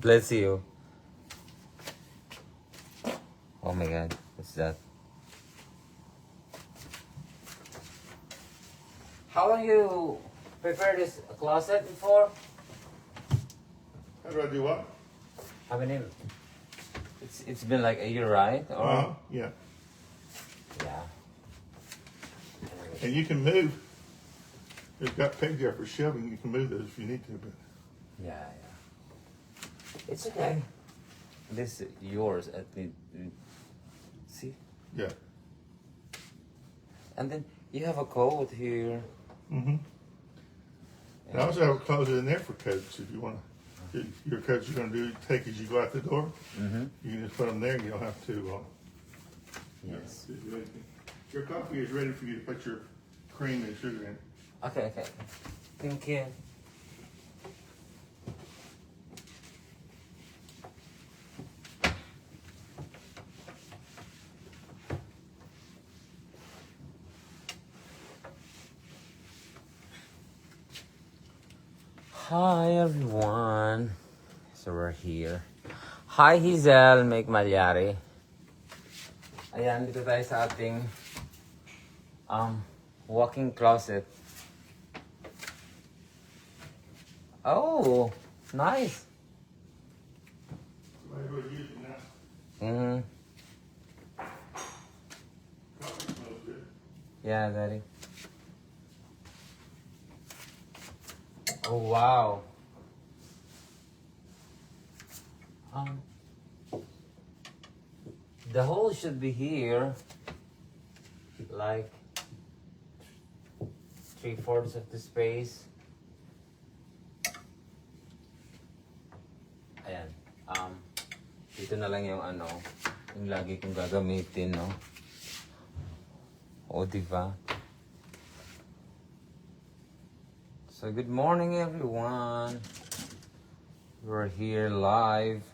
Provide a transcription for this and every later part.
Bless you. Oh my God, what's that? How long you prepare this closet before? How do I do what? I mean, it's been like a year, right? Or Yeah. yeah. And you can move. It's got pegs there for shelving. You can move those if you need to. But Yeah. It's okay. This is yours at the see, yeah. and then you have a coat here. Mm-hmm. And I also have a closet in there for coats if you want to. Your coats you're going to take as you go out the door. Mm-hmm. You can just put them there. You don't have to. Yes. Your coffee is ready for you to put your cream and sugar in. Okay. Thank you. Hi everyone. So we're here. Hi Hazel, make Malyari. Ayan, dito tayo sa ating walk-in closet. Oh, nice. Might as well use it now. Mm-hmm. Coffee smells good. Yeah, Daddy. Oh wow. The hole should be here, like 3/4 of the space. Ayan. Dito na lang yung yung lagi kong gagamitin, no? O, diba? So, good morning, everyone. We're here live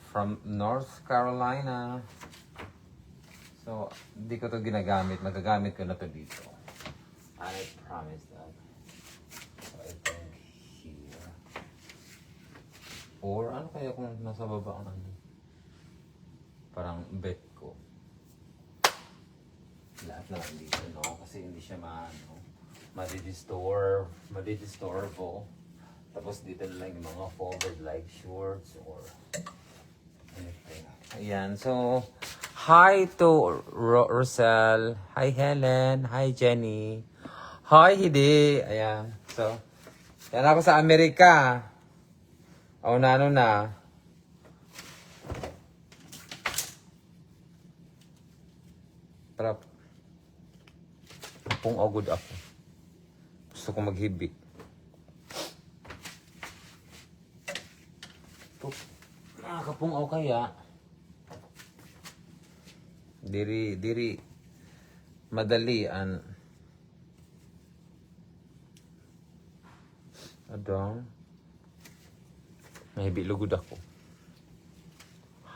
from North Carolina. So, hindi ko to ginagamit. Magagamit ko na to dito. I promise that. So, I think here. Or ano kaya kung nasa baba ang parang bed ko. Lahat na lang dito, no? Kasi hindi siya madidisturbo. Tapos dito na lang yung mga folded like shorts or anything. Ayan, so hi to Rosel. Hi Helen. Hi Jenny. Hi Hidi. Ayan, so yan ako sa Amerika. O na. Para pong agod ako. Gusto ko maghibi. Nakapungaw kaya. Diri madalian. Adong. May bilugod ako.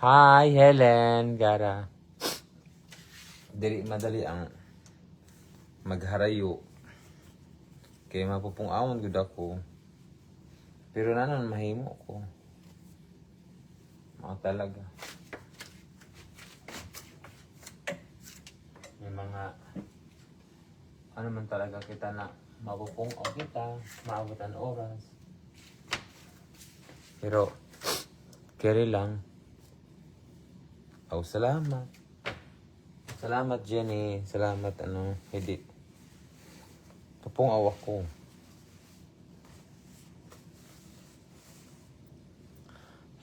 Hi Helen, Gara. Diri madali ang magharayo. Kaya mapupungawan gud ako. Pero nanon mahimo ko. Talaga. May mga ano man talaga kita na mapupungaw kita, maabutan oras. Pero carry lang. Oh, salamat. Salamat Jenny. Salamat hindi. Pupungaw ako.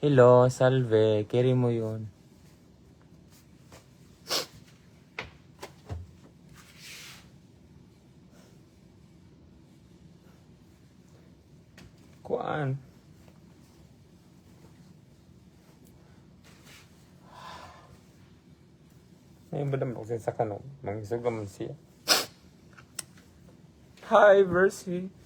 Hello, Salve. Carry mo yun. Kuan. Ngayon ba naman kasi sa kanong mangisog naman siya. Hi, Versi.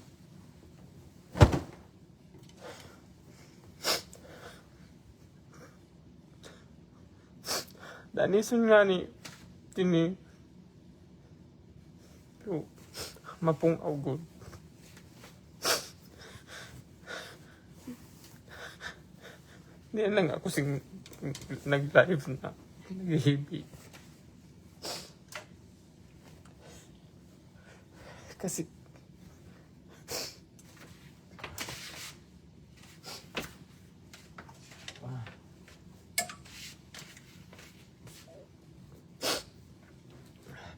Danisun nga ni Tini. Pero, mapong augod. Hindi lang ako nag-live na. Nag-hibi. Kasi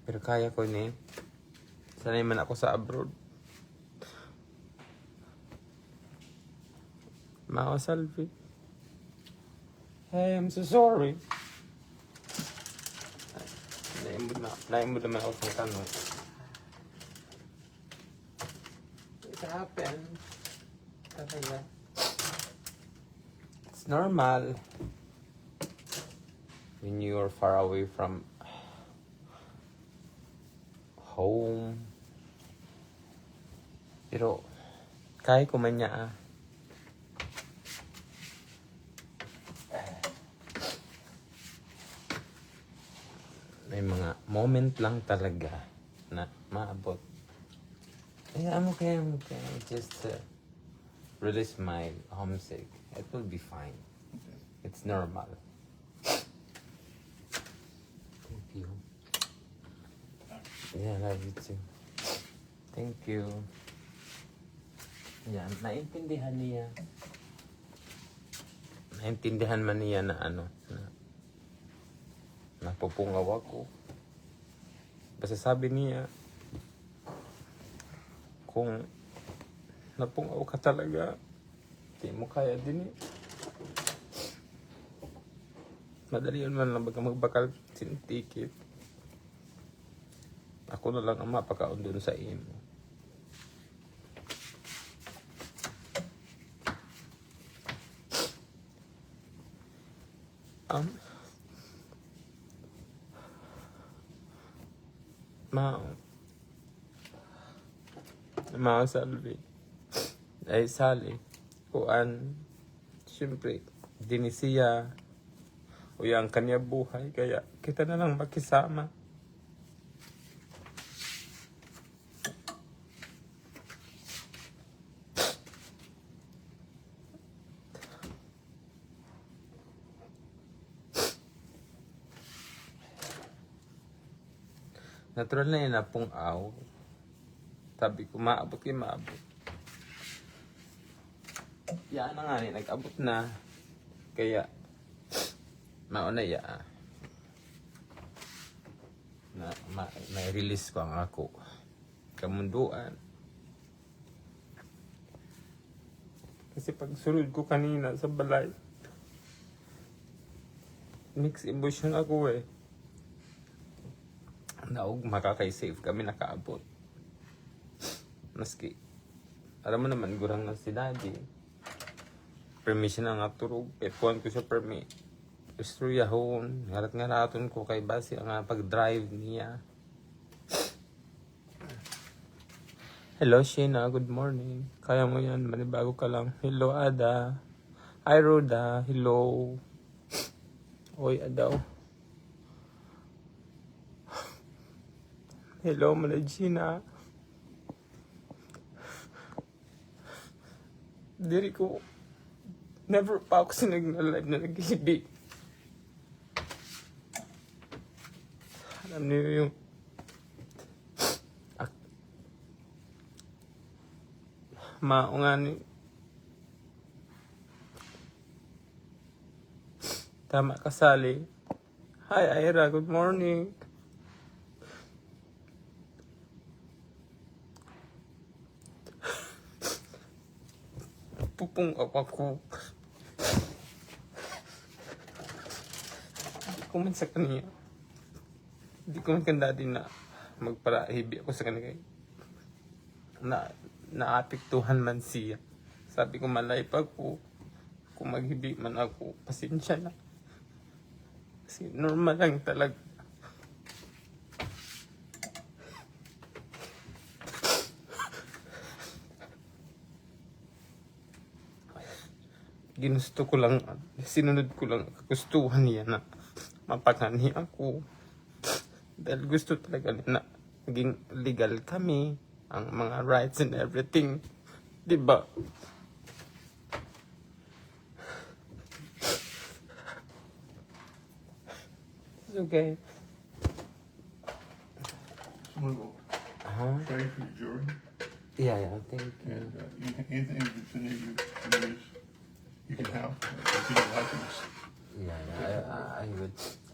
pero kaya ko ni. Sanay man ako sa abroad. Mao Salvi. Hey, I'm so sorry. Naimod naman ako sa tanong. It happened. Talaga. It's normal. When you're far away from home. Pero, kaya ko man niya May mga moment lang talaga na maabot. I'm okay. Just release my homesick. It will be fine. It's normal. Thank you. Yeah, I love you too. Thank you. Yan, naintindihan niya. Naintindihan man niya na napupungaw ako. Basta sabi niya, kung napungaw ka talaga, di mo kaya din eh. Madali yun man lang baga magbakal sintikit. Ako na lang ang mapakaon dun sa imo. Mao Salvi. Ay Sally. Kuan. Siyempre, dinisiya. O yung kanya buhay. Kaya kita na lang makisama. Natural na yun na pungaw. Sabi ko, maabot. Yan na nga nag-abot na. Kaya, mauna may release ko ang ako. Kamunduan. Kasi pag sulod ko kanina sa balay, mixed emotion ako eh. Naog makakay-save kami nakaabot. Maski, alam mo naman, gurang na si daddy. Permission na nga turog. Epuan ko siya permit. Gusto yahon. Ngarat-ngaraton ko kay Basi ang pag-drive niya. Hello, Sheena. Good morning. Kaya mo yan. Manibago ka lang. Hello, Ada. Hi, Rhoda. Hello. Oy, Adaw. Hello, Malagina. Diri ko, never pa ako sinag-live na nag-ibig. Alam niyo yung maungan tama ka, Sally. Hi, Ira. Good morning. Pupong ako. Hindi ko man sa kanya. Hindi ko man kanda din na magparahibi ako sa kanya. Naapektuhan man siya. Sabi ko malay pa ko. Kung maghibi man ako, pasensya na. Kasi normal lang talaga. Ginusto ko lang, sinunod ko lang, gustuhan niya na mapagani ako. Dahil gusto talaga niya na maging legal kami, ang mga rights and everything. Diba? okay. Someone will Huh? pray for your jury. Yeah, thank you. And anything that's in you can use, you can help. If you don't like it, Yeah,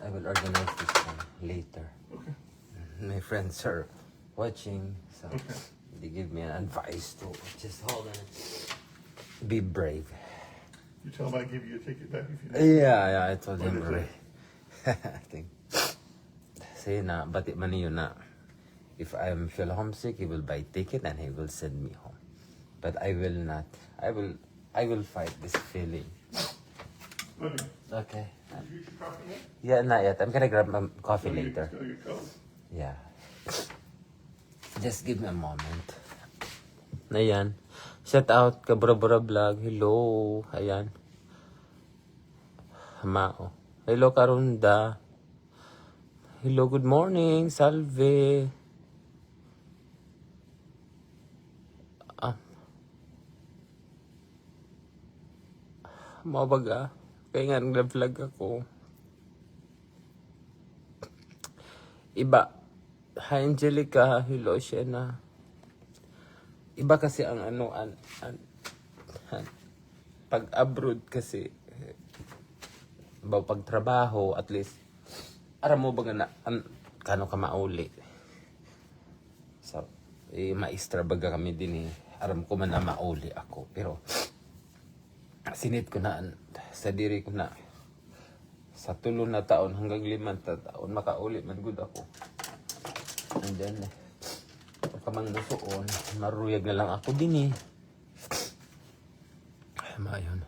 I will organize this one later. okay. My friends are watching, so Okay. they give me an advice to just hold on, be brave. You tell them I give you a ticket back if you need. Yeah, I told him What is already. I think. Say na, but man yun na. If I feel homesick, he will buy ticket and he will send me home. But I will not. I will fight this feeling. Okay. Okay. You should coffee yet? Yeah, not yet. I'm gonna grab my coffee later. Still your coat. Yeah. Just give me a moment. Ayan. Shout out ka Bura Vlog. Hello. Ayan. Mao. Hello Karunda. Hello, good morning. Salve. Mabaga. Kaya nga nag-vlog ako. Iba. Hi Angelica. Hello Shena. Iba kasi ang pag abroad kasi pag trabaho at least aram mo ba na kano ka mauli so maestra baga kami din aram ko man na mauli ako pero sinit ko na sa diri ko na sa 3 na taon hanggang 5 taon makauli man gud ako and then kamang musuon maruyag na lang ako din mayon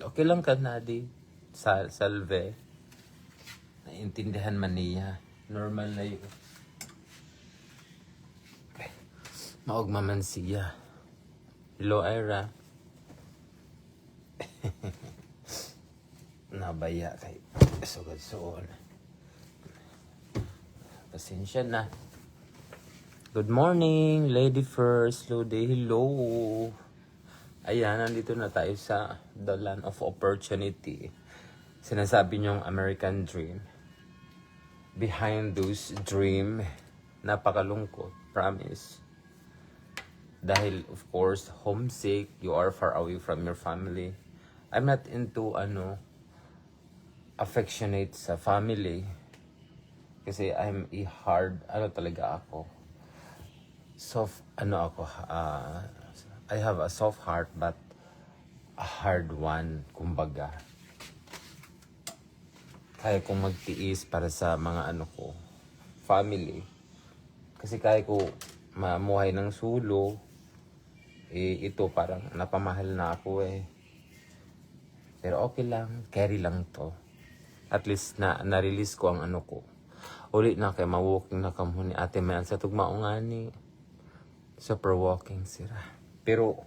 okay lang ka Nadi Salve naiintindihan man niya normal na yun maugma man siya. Hello Ira. Nabaya kay sugad suon. Pasensya na. Good morning, lady first, Lodi. Hello. Ayan, nandito na tayo sa the land of opportunity. Sinasabi niyong American dream. Behind those dream, napakalungkot, promise. Dahil, of course, homesick, you are far away from your family. I'm not into, affectionate sa family. Kasi I'm a hard, talaga ako. Soft, I have a soft heart but a hard one, kumbaga. Kaya kong magtiis para sa mga family. Kasi kaya ko mamuhay ng solo. Ito parang napamahal na ako Pero okay lang, carry lang to. At least na-release ko ang ko. Uli na kay ma-walking na kamo ni Ate Mayan sa tugmaong ani. Super walking sira. Pero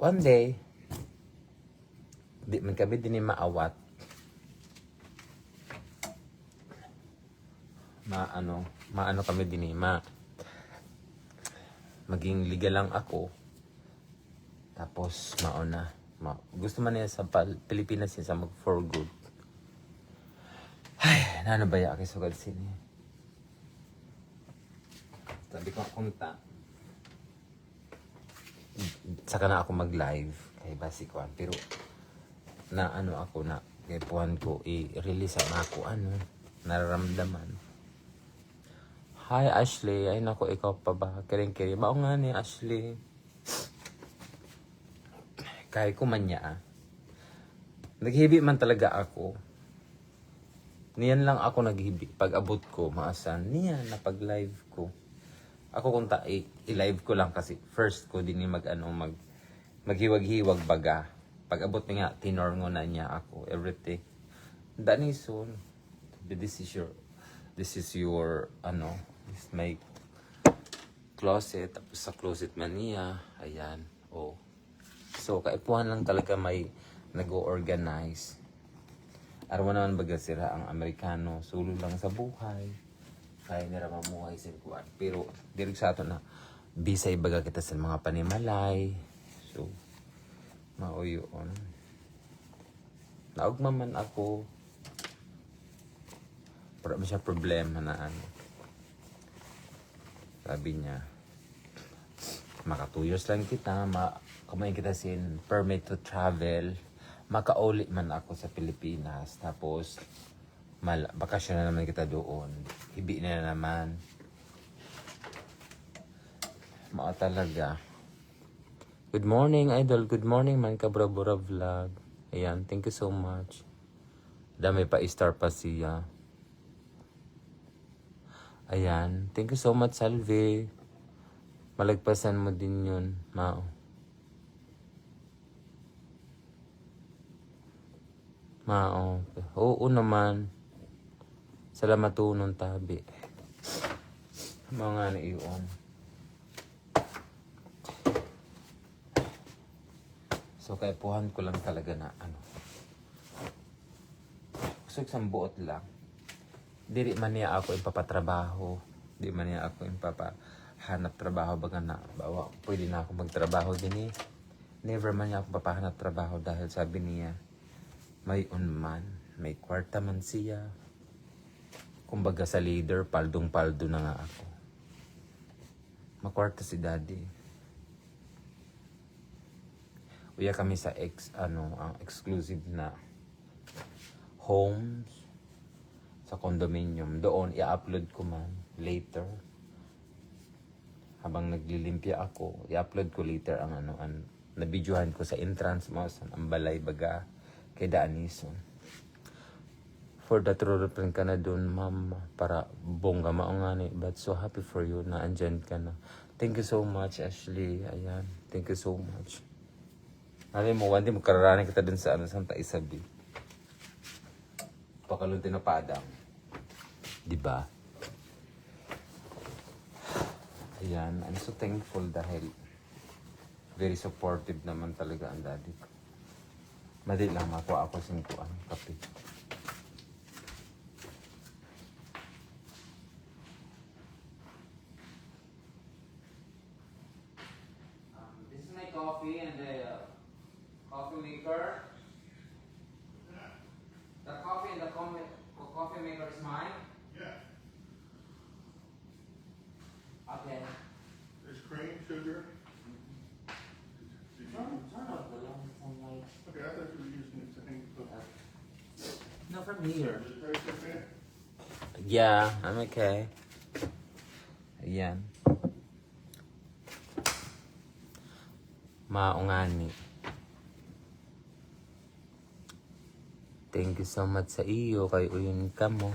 one day di man kami din maawat. Maano kami din maging legal lang ako. Tapos gusto man niya sa Pilipinas niya sa mag for good. Ay, nanabaya kay sugad sini. Sabi ko kunta. Saka na ako mag-live kay basic one. Pero ako na kay puhan ko i-release ang ako nararamdaman. Hi Ashley, ay nako ikaw pa ba? Kiring-kiri. Mao nga ni Ashley. Kaya ko man niya Naghibi man talaga ako. Niyan lang ako naghibi. Pag abot ko, maasan. Niyan na pag live ko. Ako kung i-live ko lang kasi first ko din maghiwag-hiwag baga. Pag abot niya, tinorngo na niya ako. Everything. Dani soon. This is your this my closet. Tapos sa closet man niya. Ayan. So, kaipuhan lang talaga may nag-o-organize. Araw naman baga sila ang Amerikano. Sulo lang sa buhay. Kaya nila mamuhay sa kuwan. Pero, direk sa ato na bisay baga kita sa mga panimalay. So, mauyon. naugma man ako. Wala man siya problema na ano. Sabi niya, maka 2 years lang kita, kumain kita sin permit to travel. Makauli man ako sa Pilipinas. Tapos, bakasyon na naman kita doon. Hibi na naman. Talaga. Good morning, idol. Good morning, man Kabrabura Vlog. Ayan, thank you so much. Dami pa, star pa siya. Ayan, thank you so much, Salve. Malagpasan mo din yun, Mao. Mao. Oo naman. Salamat tunong tabi. Mga naiyon. So, kaipuhan ko lang talaga na ano. Gusto isang buot lang. Dili man niya ako ipapatrabaho. Di man niya ako ipapahanap trabaho. Baga na, bawa, pwede na ako magtrabaho din eh. Never man niya ako papahanap trabaho dahil sabi niya, may unman, may kwarta man siya. Kumbaga sa leader, paldong-paldo na nga ako. Makwarta si daddy. Uya kami sa exclusive na homes sa condominium. Doon, i-upload ko man later. Habang naglilimpya ako, i-upload ko later ang nabidyohan ko sa entrance mo, sa Ambalay Baga, kay Daanison. For that, rurupin ka na dun, ma'am, para bongga maungani. But so happy for you na andyan ka na. Thank you so much, Ashley. Ayan, thank you so much. Alam mo, one day magkararaning kita dun sa Santa Isabel. Pakalunti na padang. Diba? Ayan, I'm so thankful dahil very supportive naman talaga ang daddy ko. Madali lang makuha ako singkuan, kape. This is my coffee and the coffee maker. The coffee and the coffee maker is mine? Yeah. Okay. There's cream, sugar. Did you, Turn off the light. okay, I thought you were using it to hang the No, from here. Is it right there? Yeah, I'm okay. Ayan. Maungani. Thank you so much sa iyo kay uyon ka mo.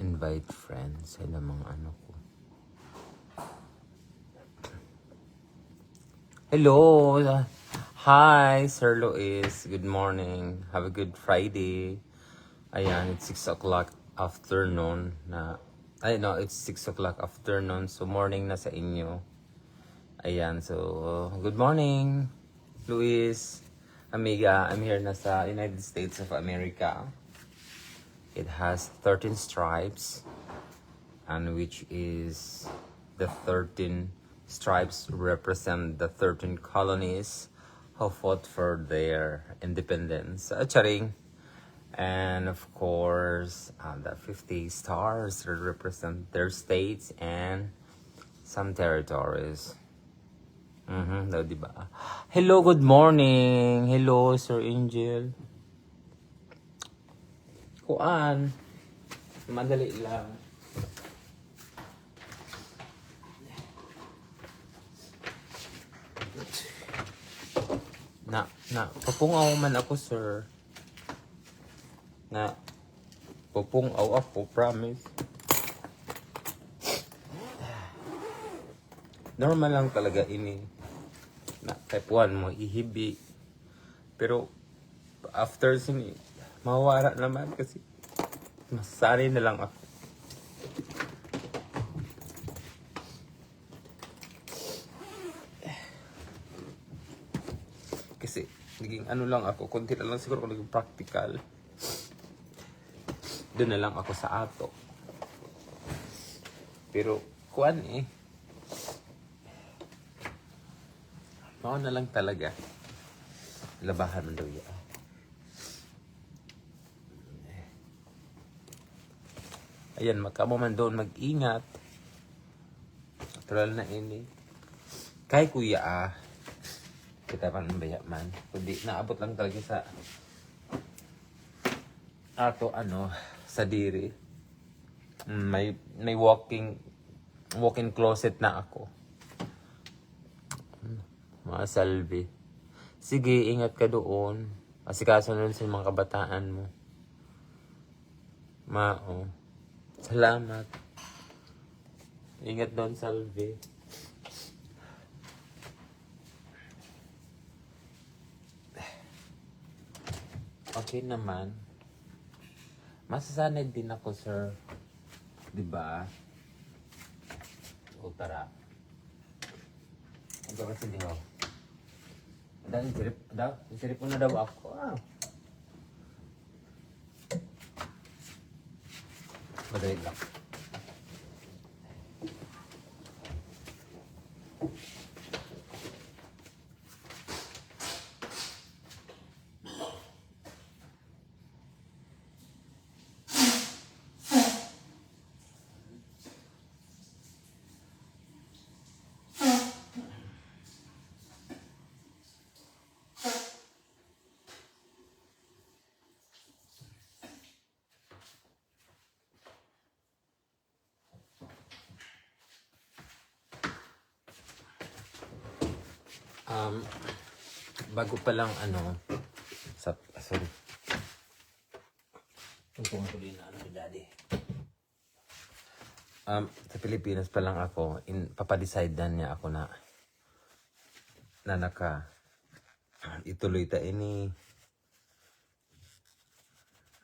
Invite friends sa mga ano ko. Hello! Hi, Sir Luis. Good morning. Have a good Friday. Ayan, it's 6 o'clock afternoon na... Ay, no, it's 6 o'clock afternoon. So, morning na sa inyo. Ayan, so... good morning, Luis. Amiga, I'm here na sa United States of America. It has 13 stripes. And which is... the 13 stripes represent the 13 colonies who fought for their independence. Charing. And of course, the 50 stars represent their states and some territories. No, diba? Hello, good morning. Hello, Sir Angel. Kuan. Madali lang. Papungaw man ako, sir. Papungaw ako, promise. Normal lang talaga ini. Type 1 mo, ihibi. Pero, after sini, mawara naman kasi masanay na lang ako. Kasi, naging ano lang ako, konti na lang siguro kung naging practical. Doon na lang ako sa ato. Pero, kuan eh. Mao na lang talaga. Labahan man daw yan. Ayan, makamo man doon mag-ingat. Natural na ini. Kay kuya kita pa ng bayaman. Kundi naabot lang talaga sa ato sa diri. May walk-in closet na ako. Mga salvi. Sige, ingat ka doon. Asikaso nun sa mga kabataan mo. Salamat. Ingat doon, Salvi. Okay naman. Masasanay din ako, sir. Diba? O, tara. Ang gawin sa lihaw. Dahil sirip daw. Sirip mo na daw ako. Madali lang. Bago pa lang sorry. Tungkol tuloy na ni Daddy. Sa Pilipinas pa lang ako, papadecide na niya ako na ituloy ta ini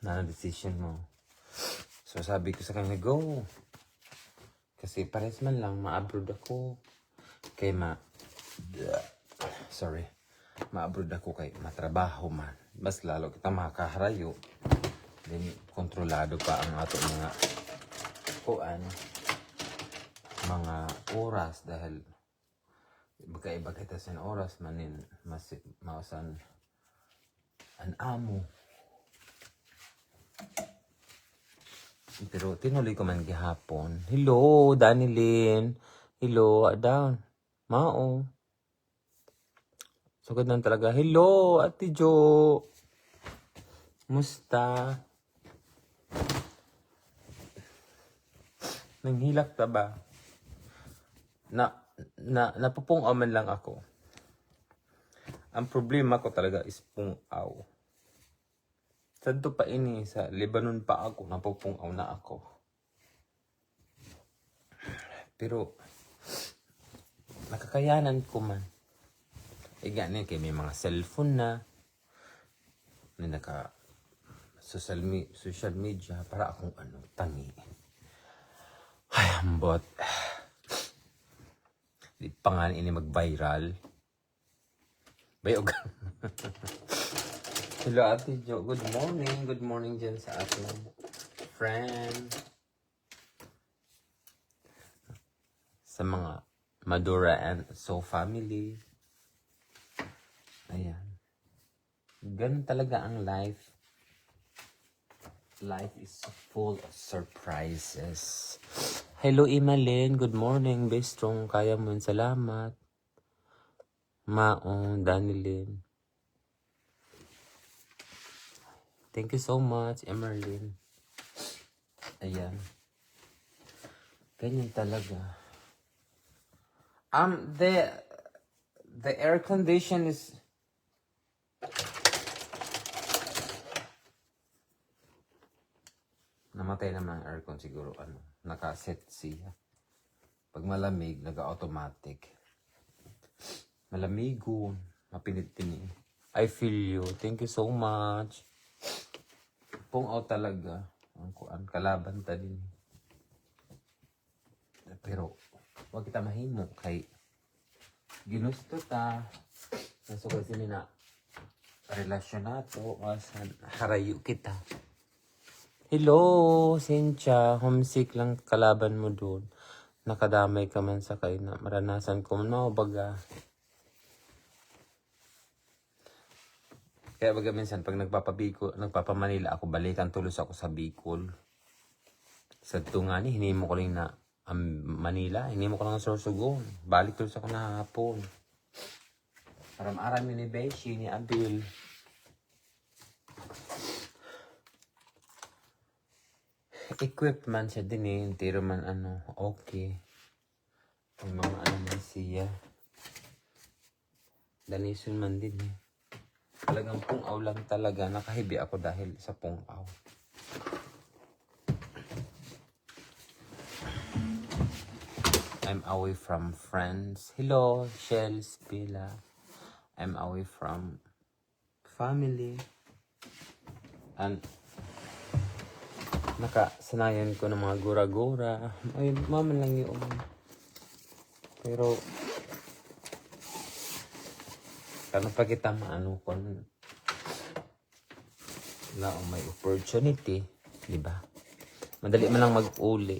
na decision mo. So sabi ko sa kanya, go. Kasi pares man lang, ma-abroad ako. Kay ma-abroad ako kay matrabaho man. Mas lalo kita makakaharayo. Then, kontrolado pa ang ato mga oras dahil magkaiba kita sa oras manin mausan an amo. Pero tinuloy ko man gihapon. Hello, Danilyn. Hello, down. Mao. Sugod lang talaga. Hello, Ate Jo. Musta? Nanghilak ta ba? Napupungaw man lang ako. Ang problema ko talaga is pungaw. Sadto pa ini sa Lebanon pa ako, napupungaw na ako. Pero nakakayanan ko man. Ganyan kay may mga cellphone na naka social media para akong tangi. Ay, ambot. Di pa nga ini mag-viral. Bayog. Hello, Ate Jo. Good morning. Good morning dyan sa ating friend. Sa mga Madura and So family. Ayan. Ganun talaga ang life. Life is full of surprises. Hello, Imalyn. Good morning. Be strong. Kaya mo yun. Salamat. Maong, Danilyn. Thank you so much, Emerlyn. Ayan. Ganyan talaga. The air condition is namatay naman ang aircon siguro nakaset siya. Pag malamig, naga-automatic. Malamigo, mapinit-pinit. I feel you. Thank you so much. Pungaw talaga. Ang kalaban ta din. Pero, huwag kita mahimo kay ginusto ta. Nasugod sila na relasyon nato. Harayo kita. Hello, Cynthia. Homesick lang kalaban mo doon. nakadamay ka man sa kay na maranasan ko no baga. Kaya baga minsan pag nagpapamanila ako, balikan tulos ako sa Bicol. Sa tungani, hinimo ko lang na Manila, hinimo ko lang sa Sorsogon. Balik tulos ako na hapon. Aram-aram ni Beshi, ni Abil. Equipped man siya din eh, tiro man okay. Ang mga man siya. Danisun man din eh. Talagang pungaw lang talaga. Nakahibi ako dahil sa pungaw. I'm away from friends. Hello, Shells, Pila. I'm away from family. And nakasanayan ko ng mga gura-gura. Ay, mama lang yun. Pero kano pa kita maano ko na may opportunity, di ba? Madali man lang mag-uli.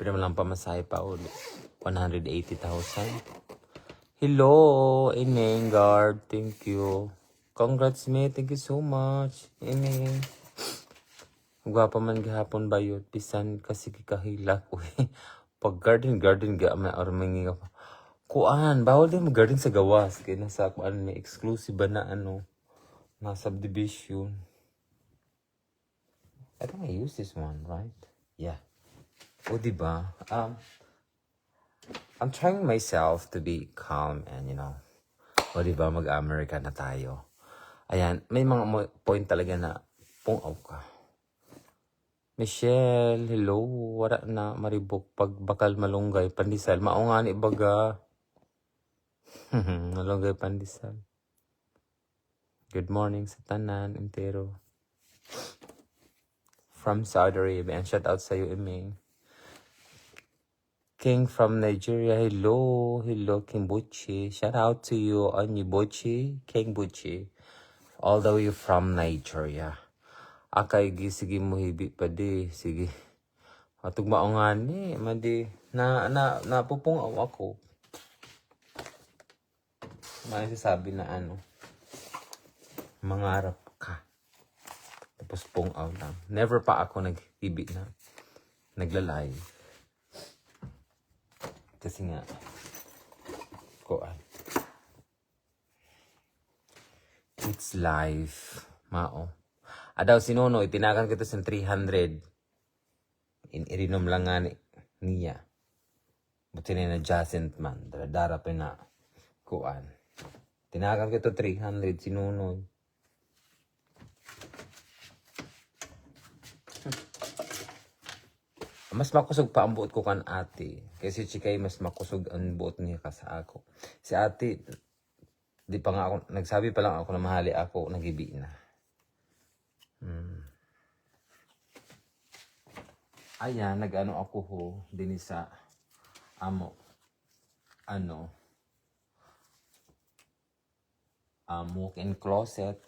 Pero man lang pamasahe pa uli. 180,000. Hello, Ineng Guard. Thank you. Congrats, me. Thank you so much. Ineng. Gwapa man gihapon ba yun? Pisan kasi kikahila ko eh. Pag garden ga may armangi ka pa. Kuan, bawal din mag-garden sa gawas. Kaya nasa kuan may exclusive ba na na subdivision. I think I use this one, right? Yeah. O diba? I'm trying myself to be calm and o diba mag-America na tayo. Ayan, may mga point talaga na pungaw ka. Michelle, hello. Wala na maribok pag bakal malunggay pandesal. Mao nga ni baga. Malunggay pandesal. Good morning sa tanan entero. From Saudi Arabia. And shout out sa iyo, Iming. King from Nigeria. Hello. Hello, King Buchi. Shout out to you, Anyi Buchi. King Buchi. All the way from Nigeria. Akay sige mo hibi pa di. Sige. Atug maungan ni. Madi. Napupungaw ako. May sasabi na mangarap ka. Tapos pungaw lang. Never pa ako nag-hibi na. Nagla-live. Kasi nga. Kuan. It's life. Mao. Adaw si Nono, itinakan ko ito sa 300. Irinom lang nga niya. Buti na na-adjacent man. Dara pa na kuan. Tinakan ko ito 300 si Nono. Mas makusog pa ang buot ko kan ate. Kasi si Chikay mas makusog ang buot niya ka sa ako. Si ate, di pa nga ako, nagsabi pa lang ako na mahali ako, nagibi na. Ayan, nag-ano ako ho, din sa walk-in closet.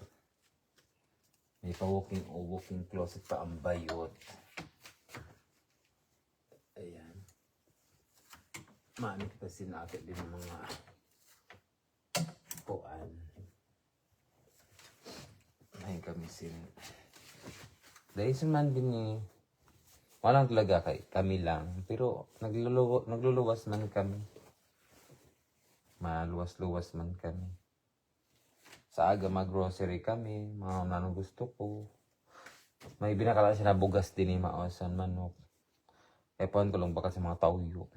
May pa walk-in closet pa ang bayot. Ayan. Maamit pa sinakit din ng mga kuan. Ay kami dahil sa man din walang talaga kami lang. Pero nagluluwas man kami. Maluwas-luwas man kami. Sa aga mag-grocery kami. Mga nanong gusto ko. May binakala siya na bugas din ni Maosan manok. Epan ko lang baka sa mga tawyo.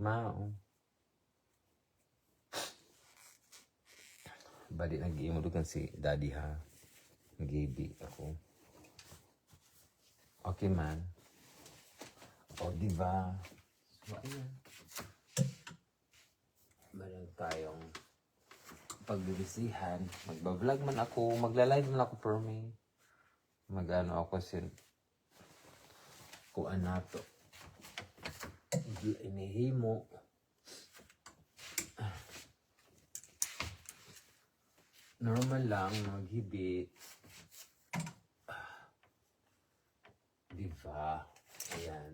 Mao. Bali nag-iimudugan si Daddy ha. Gaby ako. Okay man. O diba? So ayan. Meron tayong pagbibisihan. Magbablog man ako. Magla-live man ako per me. Mag-ano ako kuan na to. Inihimo. Normal lang, maghibi. diba? Ayan.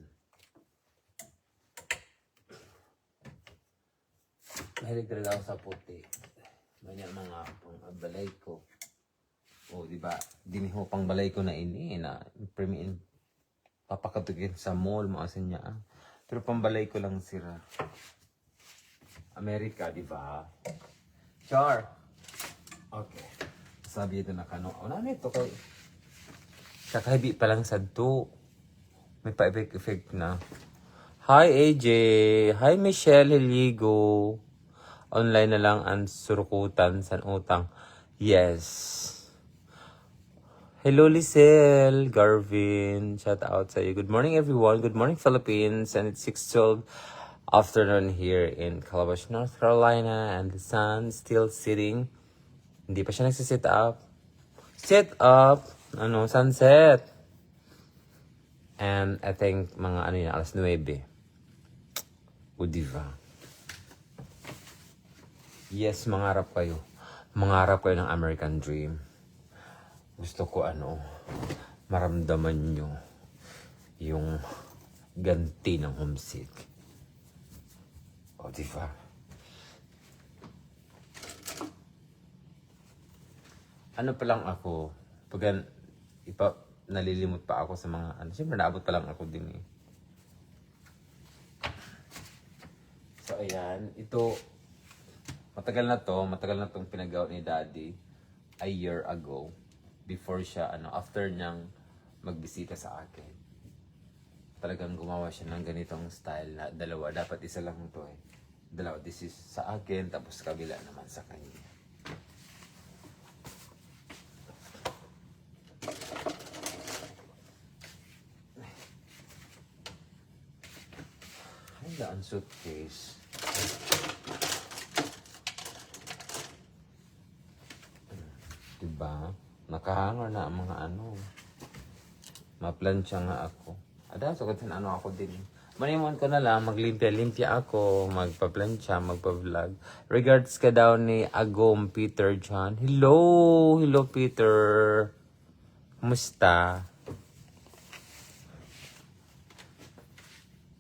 Mahilig talaga ako sa puti. Ganyan mga balay ko. O, diba? Diniho pang balay ko na ini na papakatugin sa mall, maasin niya. Pero pambalay ko lang sira. Amerika, diba? Char! Okay. Sabi ito na kano. O, na ito kay... Kakahibi pa lang sa do. May pa-effect na. Hi AJ! Hi Michelle Hiligo! Online na lang ang surukutan sa utang. Yes. Hello Lisel, Garvin, shout out sa you. Good morning everyone. Good morning Philippines. And it's 6:12 afternoon here in Calabash, North Carolina. And the sun still sitting. Hindi pa siya nagsisit up. Sit up! Sunset. And I think mga alas 9. O diba? Yes, mangarap kayo. Mangarap kayo ng American Dream. Gusto ko maramdaman nyo yung ganti ng homesick. O, diba? Ano pa lang ako, pag nalilimot pa ako sa mga siyempre naabot pa lang ako din eh. So, ayan, ito, matagal na tong pinagawa ni Daddy a year ago. Before siya, after niyang magbisita sa akin. Talagang gumawa siya ng ganitong style na dalawa. Dapat isa lang ito eh. Dalawa, this is sa akin, tapos kabila naman sa kanya. Ay, daan suitcase. Diba? Nakahanger na ang mga maplansya nga ako. Ada, sugatin ako din. Manimon ko na lang, maglimpya-limpya ako, magpaplansya, magpa-vlog. Regards ka daw ni Agom Peter John. Hello! Hello, Peter! Kumusta?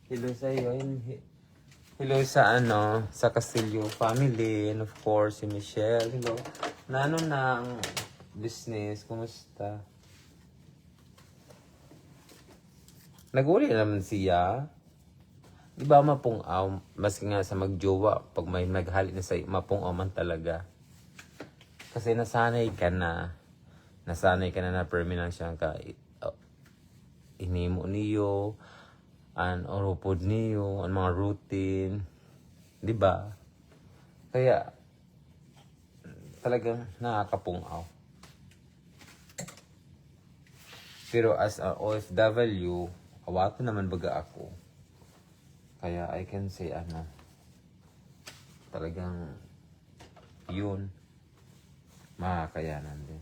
Hello sa iyo. Hello sa sa Castillo family. And of course, si Michelle. Hello. Nano na ang business? Kumusta? Nag-uli naman siya. Di ba mapungaw? Maski nga sa magjowa, pag may naghali na sa'yo, mapungaw man talaga. Kasi nasanay ka na. Nasanay ka na permanent siyang inimo niyo, an oropod niyo, ang mga routine. Di ba? Kaya, talagang nakakapungaw. Pero as a OFW, awato naman baga ako. Kaya I can say talagang yun, makakayanan din.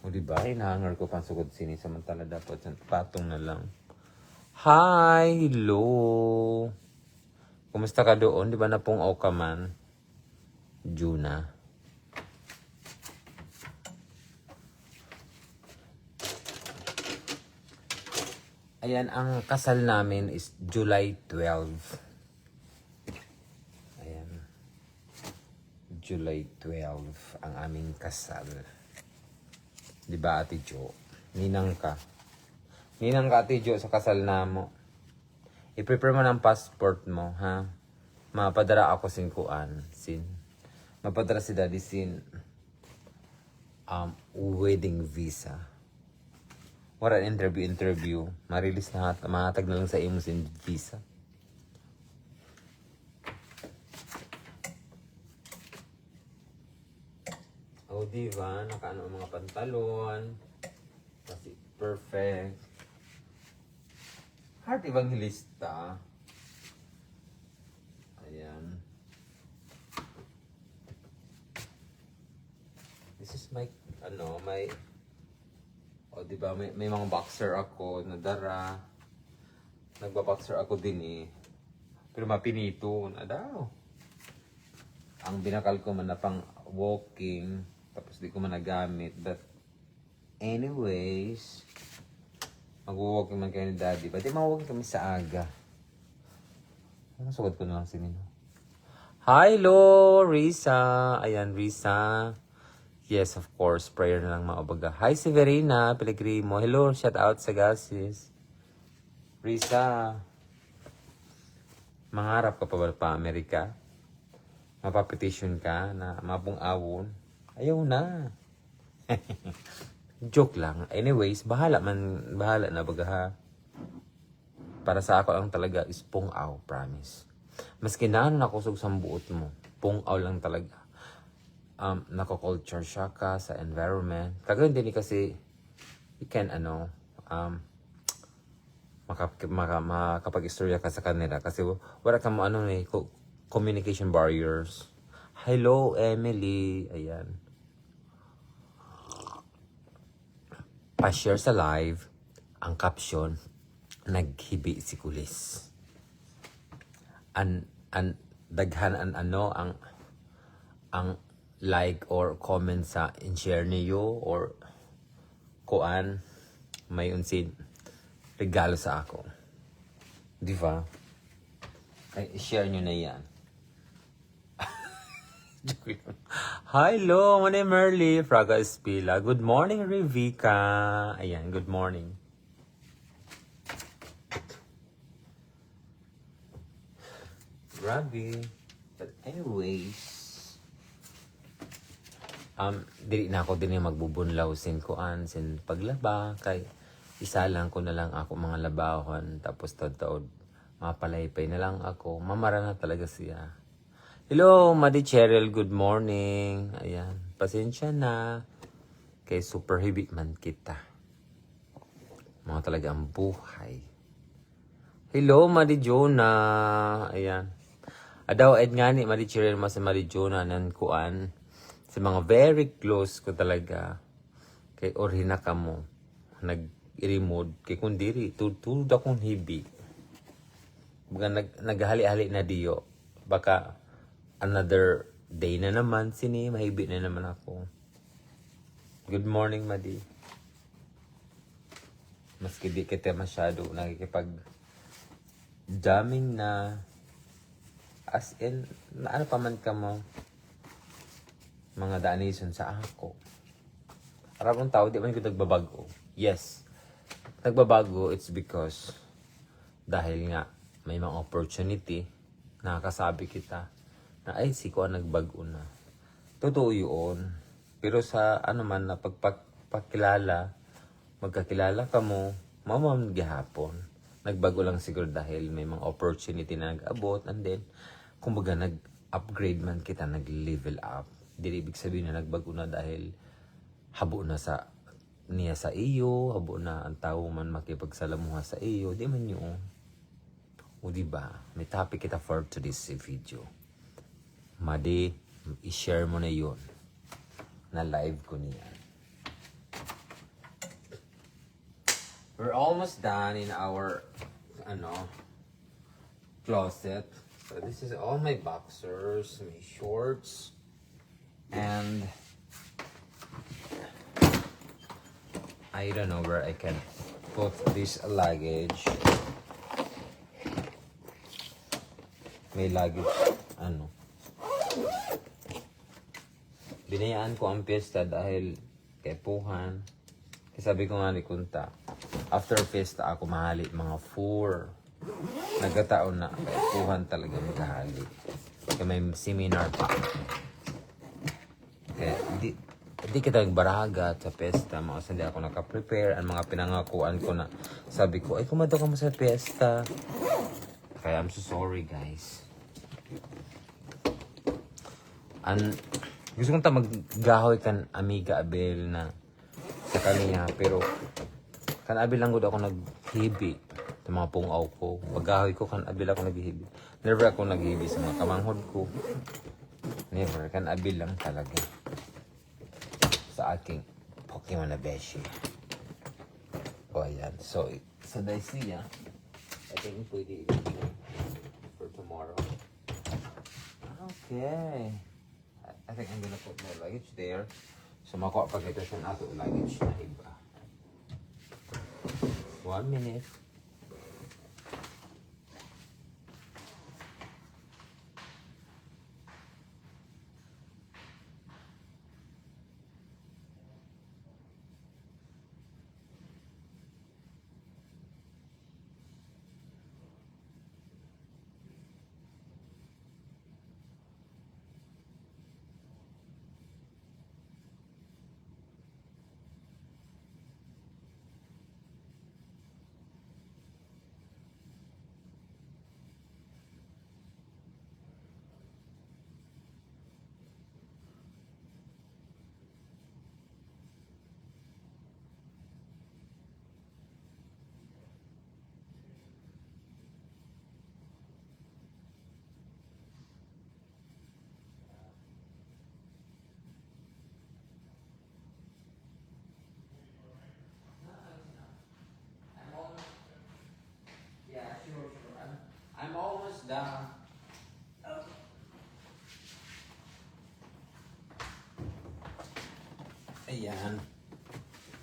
O diba, hinahangar ko pang sugod sini, samantala dapat patong na lang. Hi! Hello! Kumusta ka doon? Di ba napungaw ka man? Juna. Ayan, ang kasal namin is July 12. Ayan. July 12 ang aming kasal. Di ba, Ate Jo? Ninang ka. Ninang ka, Ate Jo, sa kasal na mo. I-prepare mo ng passport mo, ha? Mapadara ako mapadara si Daddy wedding visa. Wala interview. Marilis na mahatag na lang sa imo sin visa. O, diba? Nakaano ang mga pantalon. Kasi perfect. Heart Evangelista. Ayan. This is my, o diba, may mga boxer ako na dara. Nagba-boxer ako din eh. Pero mapinito na daw. Ang binakal ko man na pang walking, tapos di ko man nagamit. But Anyways, mag-walk naman kayo ni Daddy. Pati mag-walk kami sa aga. Ano, sugat ko na lang si Nino. Hello, Risa. Ayan, Risa. Yes, of course. Prayer na lang maubaga. Hi, Severina. Pellegrimo. Hello, shout out sa gasis. Risa. Mangarap ka pa ba pa Amerika? Mapapetition ka na mapung-awon? Ayaw na. Joke lang. Anyways, bahala na baga ha. Para sa ako lang talaga is pung-aw, promise. Maski na nakusog sa buot mo, pung-aw lang talaga. Nako-culture shock ka sa environment. Kagawin din kasi, you can, makapag-istorya ka sa kanila. Kasi wala kang communication barriers. Hello, Emily. Ayan. Pa-share sa live, ang caption, naghibi si Kulis. Daghan ang like or comment sa in-share niyo or kuan may unsin regalo sa ako. Di ba? Ay, share nyo na yan. Hello, my name Merly, Fraga Espila. Good morning, Rivika. Ayan, good morning. Grabe. But anyways, dili na ako din yung magbubunlaw sin paglaba kay isa lang ko na lang ako mga labahon tapos taod mapalaypay na lang ako. Mamara na talaga siya. Hello, Madi Cheryl, good morning. Ayan, pasensya na. Kay super hibit man kita. Mga talaga ang buhay. Hello, Madi Jonah. Ayan. Adaw, ed nga ni Madi Cheryl mas Madi Jonah nan kuan. Sa mga very close ko talaga. Kay orhina ka mo. Nag-remote. Kay kundiri, tutulod akong hibi. Baga naghali-hali na diyo. Baka another day na naman, mahibi na naman ako. Good morning, Madi. Maski di kita masyado nakikipag-jamming na as in, na ano pa man ka mo, mga daanison sa ako. Arabang tao, di man ko nagbabago. Yes, nagbabago, it's because dahil nga may mga opportunity, nakakasabi kita, na ay, siko ang nagbago na. Totoo yun. Pero sa na pagpakilala, magkakilala ka mo, mamam gihapon. Nagbago lang siguro dahil may mga opportunity na nag-abot and then, kumbaga nag-upgrade man kita, nag-level up. Di ibig sabihin na nagbago na dahil habo na niya sa iyo, habo na ang tao man makipagsalamuha sa iyo. Di man yun. O diba, may topic kita for today's video. Madi, i-share mo na yun. Na live ko niyan. We're almost done in our, closet. So this is all my boxers, my shorts, and I don't know where I can put this luggage. May luggage, binayaan ko ang piyesta dahil kay Puhan. Kasi sabi ko nga ni Kunta, after piyesta ako mahali mga 4. Nagkataon na kay Puhan talaga maghali. Kaya may seminar pa. Kaya hindi kita nagbaraga sa piyesta. Hindi ako nakaprepare. Ang mga pinangakuan ko na sabi ko, ay kumado ka mo sa piyesta. Kaya I'm so sorry guys. Gusto kong maggahoy kan Amiga Abel na sa kaniya, pero kan Abel lang ako naghibi sa mga pungaw ko. Paggahoy ko kan Abel ako naghibi. Never ako naghibi sa mga kamanghod ko. Never. Kan Abel lang talaga. Sa aking Pokemon na beshi. O ayan. So, sa Daisy, I think pwede for tomorrow. Okay. I think I'm gonna put my luggage there. So makuha pa kita sa ato luggage na iba. 1 minute. I'm almost done. Ayan.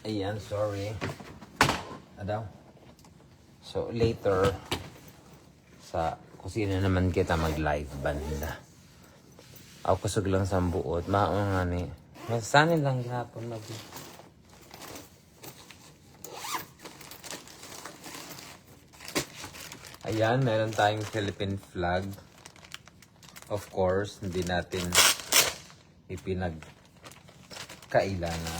Ayan, sorry. Adaw. So, later, sa kusina naman kita mag-live banda. Ako kusog lang sa buot. Mao nga ni. Masanin lang gihapon mag Ayan, meron tayong Philippine flag. Of course, hindi natin ipinagkaila na.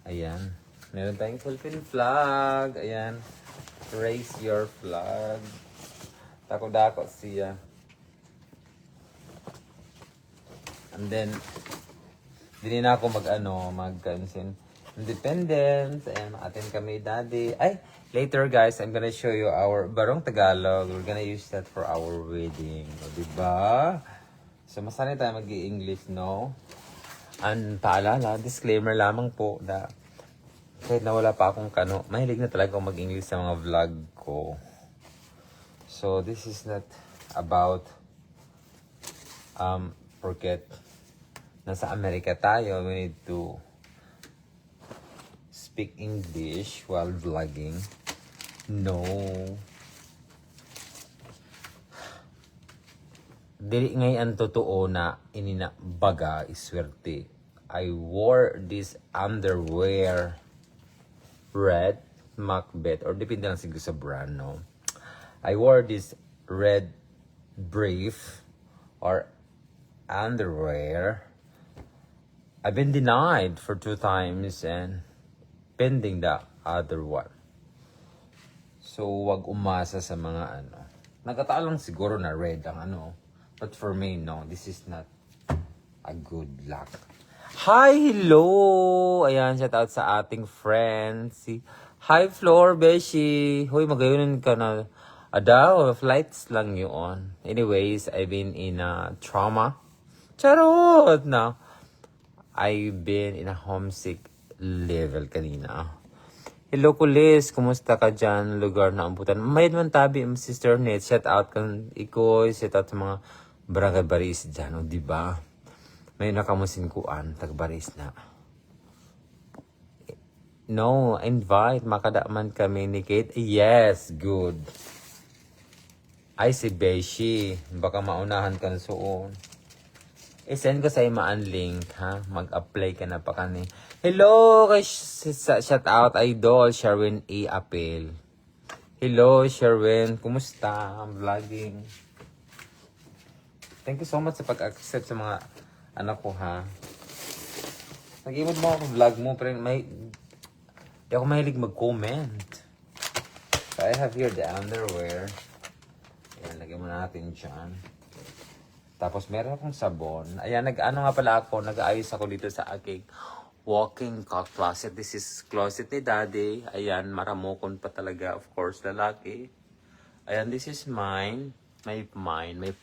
Ayan. Meron tayong Philippine flag. Ayan. Raise your flag. Tako-dako siya. And then, hindi na ako mag-kansin. Independence. Ayan, atin kami daddy. Ay, later guys, I'm gonna show you our Barong Tagalog. We're gonna use that for our wedding. O, diba? So, masanay tayo mag-i-English, no? And paalala, disclaimer lamang po na kahit na wala pa akong kano, mahilig na talaga ako mag-English sa mga vlog ko. So, this is not about forget nasa Amerika tayo, we need to speak English while vlogging. No. Dili ngayon totoo na inina baga iswerte. I wore this underwear red Macbeth or depende lang siguro sa brand, no? I wore this red brief or underwear. I've been denied for 2 times and pending the other one. So, wag umasa sa mga Nagkataon lang siguro na red ang But for me, no. This is not a good luck. Hi, hello! Ayan, shout out sa ating friends. Hi, Flor, Beshi. Hoy, magayonin ka na. Adaw, flights lang yun. Anyways, I've been in a trauma. Charot! Now, I've been in a homesick level kanina. Hello, Kulis. Kumusta ka dyan? Lugar na amputan. Mayad man tabi, Sister Net. Shout out kan ikoy. Shout out sa mga barangay baris dyan. O, diba? May nakamusin kuan. Tag-baris na. No, invite. Makadaaman kami ni Kate. Yes, good. Ay, si Beshi. Baka maunahan ka soon. I-send ko sa imaan link, ha? Mag-apply ka na pa kani. Hello, kay shout out idol, Sherwin A. Apel. Hello, Sherwin. Kumusta? I'm vlogging. Thank you so much sa pag-accept sa mga anak ko, ha? Nag-imod mo ako vlog mo, pero di ako mahilig mag-comment. So, I have here the underwear. Ayan, lagyan mo natin dyan. Tapos meron akong sabon. Ayan, nga pala ako, nag-aayos ako dito sa aking walking closet. This is closet ni Daddy. Ayan, maramokon pa talaga, of course, lalaki. Ayan, this is mine. My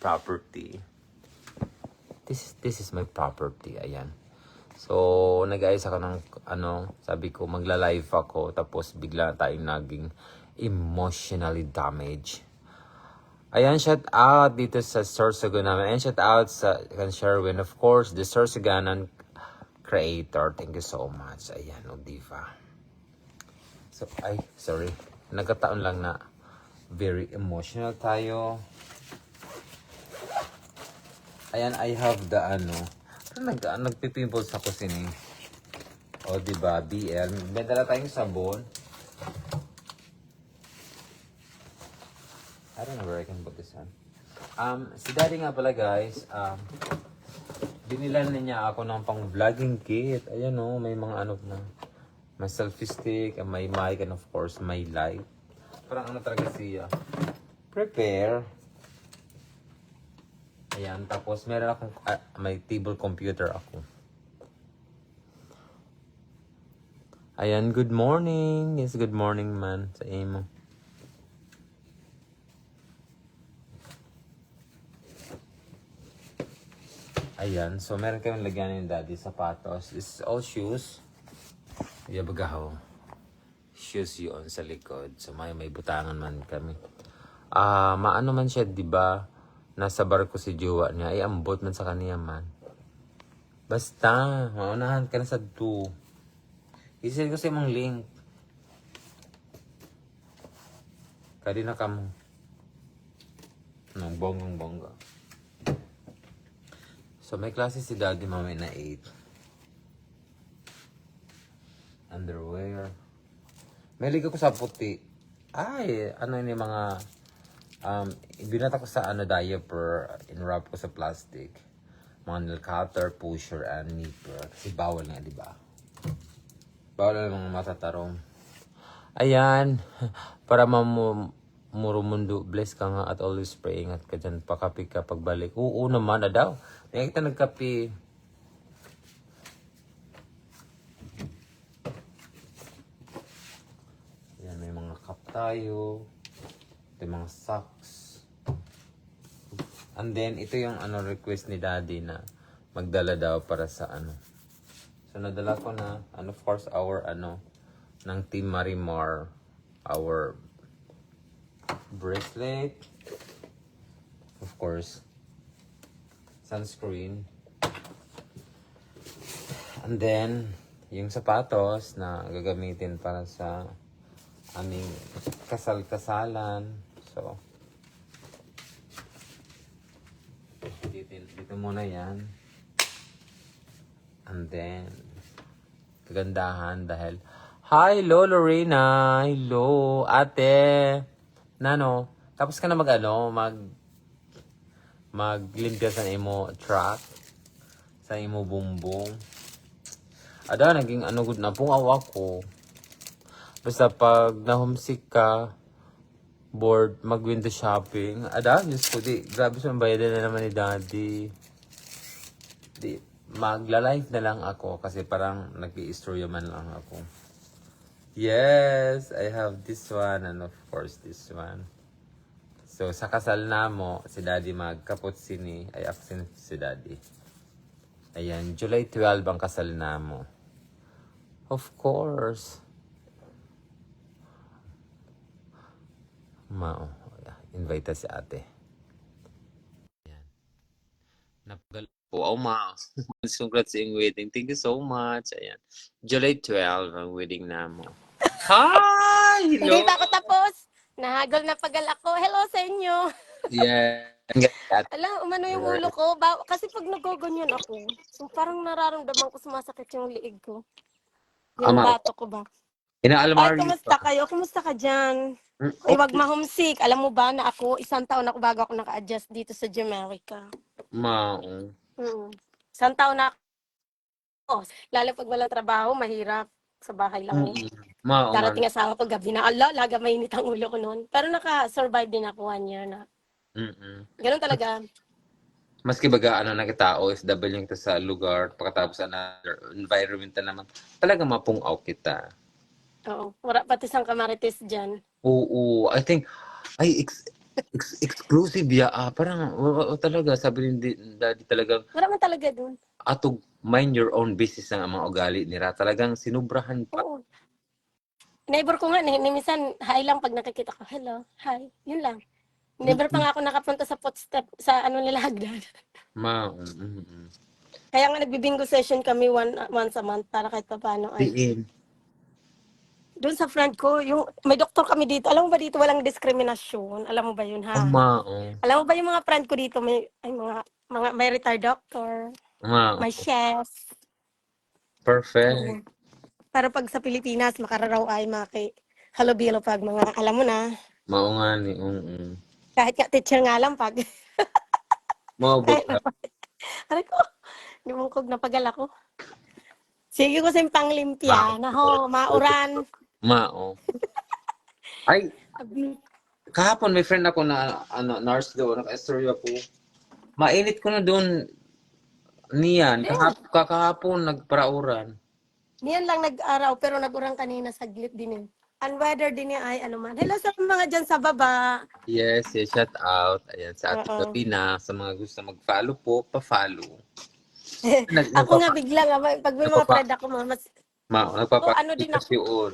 property. This is my property. Ayan. So, nag-aayos ako ng, sabi ko, magla-live ako. Tapos, bigla tayong naging emotionally damaged. Ayan, shout out dito sa Sorsogon namin. Ayan, shout out sa Sherwin. Of course, the Sorsoganan creator. Thank you so much. Ayan, Diva. So, ay, sorry. Nagkataon lang na very emotional tayo. Ayan, I have the nagpipimples ako sini. O, diba, BL. May dala tayong sabon. I don't know where I can put this on. Si Daddy nga pala, guys, binilan niya ako ng pang vlogging kit. Ayan o, may mga na. May selfie stick, may mic, and of course, may light. Parang talaga siya. Prepare. Ayan, tapos meron akong, may table computer ako. Ayan, good morning. Yes, good morning man sa imo. Ayan, so meron kami lagyan ni Daddy sapatos. This is all shoes. Yabagaho. Shoes yun sa likod. So may butangan man kami. Maano man siya, di ba? Nasa barko si jowa niya. Ay, ambot man sa kaniya man. Basta, maunahan ka na sa 2. Isip ko sa imong link. Kadi na ka mo. Nang bonggang-bongga. So, may klase si Daddy mamaya na 8. Underwear. May liga ko sa puti. Ay, ano yun yung mga... binata ko sa diaper. Inwrap ko sa plastic. Mga nail cutter, pusher, and nipper. Kasi bawal nga, di ba? Bawal na mga matatarong. Ayan. Para murumundo. Bless ka nga at always pray. Ingat ka dyan. Pakapi ka pagbalik. Oo naman na daw. Hindi kita nagkapi. Ayan, may mga cup tayo. Ito yung mga socks. And then, ito yung request ni Daddy na magdala daw para sa So, nadala ko na. And of course, our ng Team Marimar. Our bracelet. Of course, sunscreen. And then, yung sapatos na gagamitin para sa aming kasal-kasalan. So, dito muna yan. And then, kagandahan dahil, hi, Lorena. Hello, ate. Nano, tapos ka na maglimpya sa imo truck, sa imo bumbong. Ada, naging good na pungaw ako. Basta pag na-homesick ka, bored, mag-window shopping. Ada, Diyos ko, grabe sa bayadan na naman ni Daddy. Magla-live na lang ako kasi parang nag-i-istorya man lang ako. Yes, I have this one and of course this one. So, sa kasal na mo, si Daddy magkapot sini, ay ako si Daddy. Ayan, July 12 ang kasal na mo. Of course. Invite si ate. Ayan. Wow, ma. Congrats sa iyong wedding. Thank you so much. Ayan. July 12 ang wedding na mo. Hi! Hello! Hindi pa ako tapos. Nahagol na pagal ako. Hello sa inyo. Yeah. Alam, umano yung ulo ko. Kasi pag nagaganyan ako, so parang nararamdaman ko sumasakit yung liig ko. Yung bato ko ba? Ina-alamar Ay, kumusta kayo? Kumusta ka dyan? Ay, wag ma-homesick. Alam mo ba na ako, 1 taon ako bago ako naka-adjust dito sa Jamaica. Isang taon na ako. Lalo pag walang trabaho, mahirap. Sa bahay lang. Darating asawa ko gabi na, laga mainit ang ulo ko noon. Pero naka-survive din ako 1 year na. Ganun talaga. Maski baga nakita OFW yung sa lugar, pagkatapos another environment na naman, talaga mapungaw kita. Oo. Wala pati sang kamarites dyan. Oo. I think, exclusive ya. Parang, talaga, sabi ni Daddy talagang, Wala man talaga dun. atog mind your own business ng mga ugali nila. Talagang sinubrahan pa. Oo. Neighbor ko nga, minsan, hi lang pag nakikita ko. Hello, hi. Yun lang. Never pa nga ako nakapunta sa footstep, sa nila hagdan. Kaya nga nagbibingo session kami once a month para kahit pa paano ay. Diin. Doon sa friend ko, yung may doktor kami dito. Alam mo ba dito walang diskriminasyon? Alam mo ba yun ha? Mao. Alam mo ba yung mga friend ko dito mga may retired doctor, Mao. may chef. Perfect. Oo. Para pag sa Pilipinas makararaw ay halobilo pag mga alam mo na. Mao nga ni. Kahit nga teacher nga lang pag Maabot ay, ka. aray ko, lumungkog na pagal ako. Sige ko sa panglimpya, naho, mauran. Mao. Ay, kahapon may friend ako na nurse doon, naka-istorya ko. Mainit ko na doon niyan. Kahapon nagparauran. Niyan lang nag-araw, pero nag-urang kanina saglit din eh. Ang weather din niya ay ano man. Hello sa mga dyan sa baba. Yes, shout out. Ayan, sa ating Oo. Gabina. Sa mga gusto mag-follow po, pa-follow. Ako nga bigla nga, pag may mga friend ako, mas ano din Nagpapakitas ako. yun.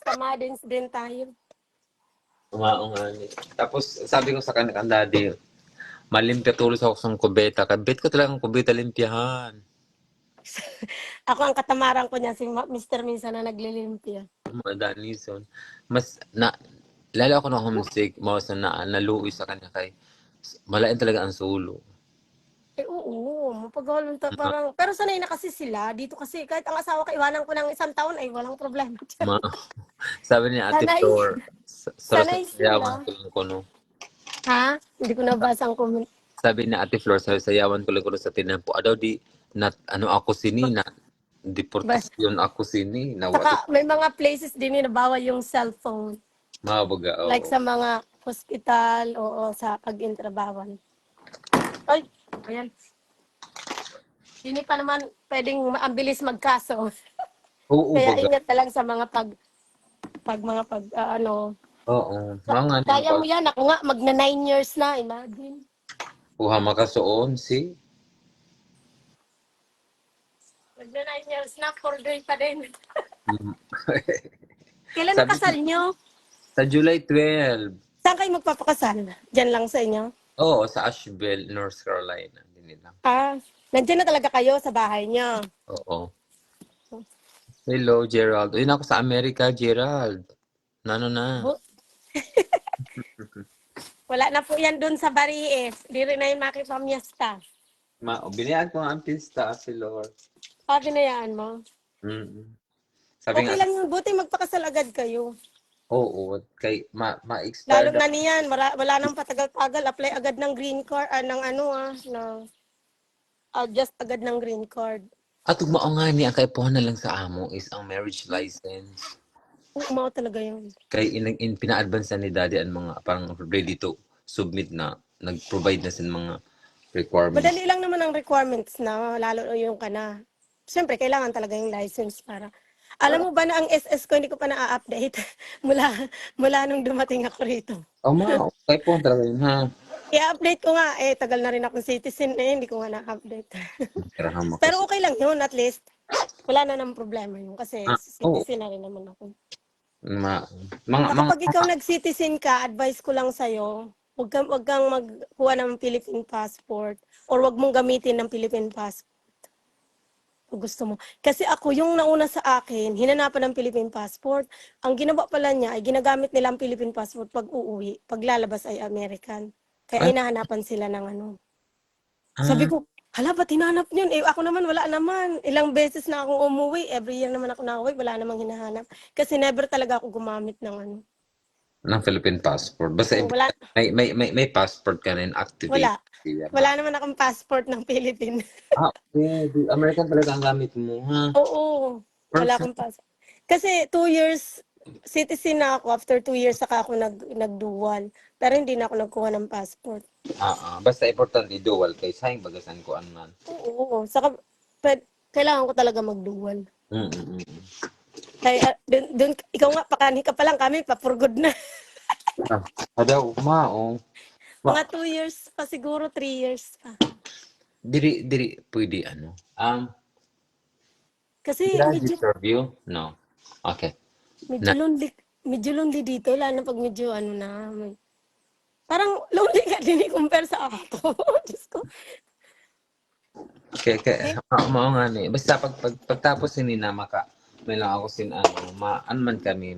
Tamadins din tayo. Umao nga ni. Tapos sabi ko sa kanya, daddy, malimpya tulos ako sa kubeta. Kabit ko talagang kubeta limpyahan. Ako ang katamaran ko niya, si Mr. Minsan na naglilimpya. Mga Danison. Mas, lalo ako na homesick, mo sa naluoy sa kanya kay, malain talaga ang sulo. Eh oo, mapaghalon parang, pero sanay na kasi sila. Dito kasi, kahit ang asawa ko, iwanan ko ng 1 taon, ay walang problema. Sabi niya, Ate Sanay. Flor, Sanay sila. sayawan ko lang ko, no? Ha? Hindi ko nabasa ang comment. Sabi ni Ate Flor, sayawan ko lang ko sa tinampo. Daw di, ako sini, na deportasyon ako sini. Saka may mga places din na bawal yung cellphone. Mabaga, oo. Like sa mga hospital, oo, sa pag-intrabawan. Ay, ayan. Hindi pa naman pwedeng ang bilis magkaso. Oo, Kaya baga. ingat na lang sa mga ano. Oo. Mga Kaya mo yan, ako nga, magna 9 years na, imagine. Kuha makasuon, si? Magna 9 years na, 4 days pa din. Mm. Kailan Sabi nakasal nyo? Sa July 12. Saan kayo magpapakasal? Diyan lang sa inyo? Oo, sa Asheville, North Carolina. Din nila. Nandiyan na talaga kayo sa bahay nyo. Oo. Hello, Gerald. Uy, ako sa Amerika, Gerald. Nano na. Wala na po yan dun sa Bariis. Di rin na yung makipamyesta. Binayad ko nga ang pista, si Lord. Binayaan mo? Sabi Okay nga, lang yun. Buti magpakasal agad kayo. oo, kay Lalo ma-expire na niyan. Wala nang patagal-tagal. Apply agad ng green card. Just agad ng green card. At mao nga ni ang kaipuhan na lang sa amo is ang marriage license. Umao talaga yun. Kay pina-advance na ni daddy ang mga parang ready to submit na nag-provide na sa mga requirements. Madali lang naman ang requirements na lalo yung kana. Siyempre, kailangan talaga yung license para. Alam mo ba na ang SS ko hindi ko pa na-update mula nung dumating ako rito. Kaipuhan talaga yun, ha? I-update ko nga, tagal na rin akong citizen hindi ko nga na-update. Pero okay lang yun, at least. Wala na ng problema yun kasi citizen na rin naman ako. Kapag ikaw nag-citizen ka, advice ko lang sa'yo, huwag kang magkuha ng Philippine passport or huwag mong gamitin ng Philippine passport. Kung gusto mo. Kasi ako, yung nauna sa akin, hinanapan ng Philippine passport. Ang ginawa pala niya ay ginagamit nila ang Philippine passport pag uuwi. Pag lalabas ay American. Kaya hinahanapan sila ng ano. Sabi ko, hala, ba't hinanap yun? Ako naman, wala naman. Ilang beses na akong umuwi. Every year naman ako nauwi. Wala namang hinahanap. Kasi never talaga ako gumamit ng ano. Ng Philippine passport. Basta may passport ka rin activate. Wala naman akong passport ng Philippines. Okay. American talaga ang gamit mo, ha? Oo. Wala akong passport. Kasi 2 years, citizen na ako. After 2 years, saka ako nag-dual. Pero hindi na ako nagkuha ng passport. Basta importante, dual kay sayang bagasan ko man. Oo. Saka, kailangan ko talaga mag-dual. Kaya, ikaw nga, pakani ka pa lang kami, papurgod na. Daw, mao. Mga 2 years pa siguro, 3 years pa. Diri, pwede ano. Kasi Did I medyo, disturb you? No. Okay. medyo lonely dito, lalo na pag medyo ano na. Parang lonely ka din i-compare sa ako. Diyos ko. Kaya, mao nga ni. Basta pagtapos ni na may lang ako ano man kami,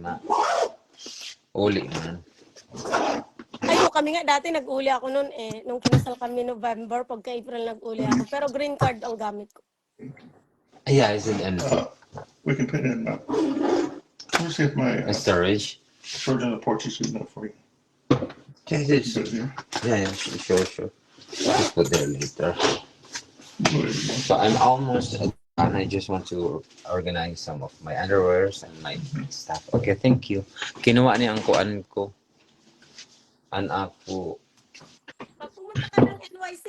uli man. Ayun, kami nga dati nag-uli ako noon eh. Nung kinasal kami November, pagka-April nag-uli ako. Pero green card ang gamit ko. Yeah, is it ano? We can put it in my. Let me see if my Storage? storage on the porch is good enough for you. Yeah, Put it here. yeah, sure. Just put there later. Put it in. So I'm almost done. I just want to organize some of my underwears and my stuff. Okay, thank you. Kinuha niya ang kuan ko. Ako. Pag pumunta ka ng NYC,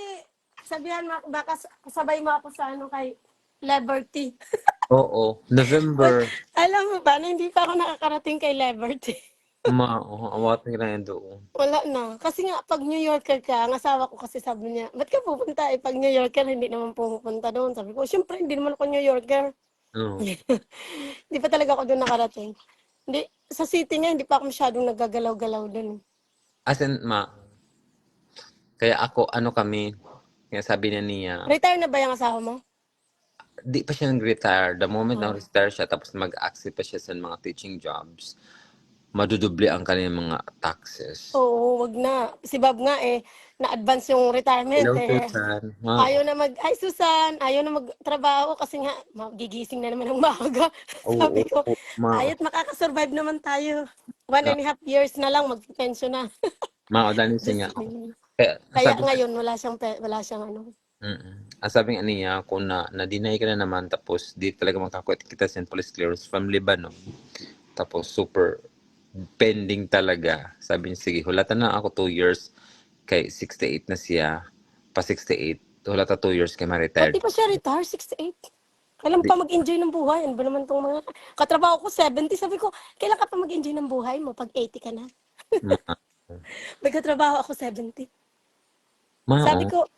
sabihan mo ako, baka kasabay mo ako sa ano kay Liberty. Oo, November. Alam mo ba, na hindi pa ako nakakarating kay Liberty. Awatin ka na yan doon. Wala na. Kasi nga, pag New Yorker ka, ang asawa ko kasi sabi niya, ba't ka pupunta? Eh, pag New Yorker, hindi naman pupunta doon. Sabi ko, syempre, hindi naman ako New Yorker. Oo. Hindi pa talaga ako doon nakarating. Hindi, sa city nga, hindi pa ako masyadong nagagalaw-galaw doon. As in, kaya ako, kami, kaya sabi niya, Retire na ba yung asawa mo? di pa siya nag-retire. The moment Oh. na retire siya, tapos mag-accept pa siya sa mga teaching jobs, madudoble ang kanyang mga taxes. Oo, wag na. Si Bob nga na-advance yung retirement Hello, eh. Susan. Ay Susan, ayaw na magtrabaho kasi nga, magigising na naman ng maaga. Sabi ko, ayot makakasurvive naman tayo. 1.5 years na lang, mag-pension na. Dahil siya nga. Kaya Sabi, ngayon, wala siyang ano. Ang sabi nga niya, kung na-deny ka na naman, tapos di talaga makakuha kita sa police clearance from Lebanon. Tapos super pending talaga. Sabi niya, sige, hulatan na ako 2 years. Kay 68 na siya. Pa 68. Hulata 2 years kay ma-retired. Pati pa siya retire, 68. Kailan pa mag-enjoy ng buhay? Ano ba naman itong mga... Katrabaho ko 70. Sabi ko, kailan ka pa mag-enjoy ng buhay mo? Pag 80 ka na. May katrabaho ako 70.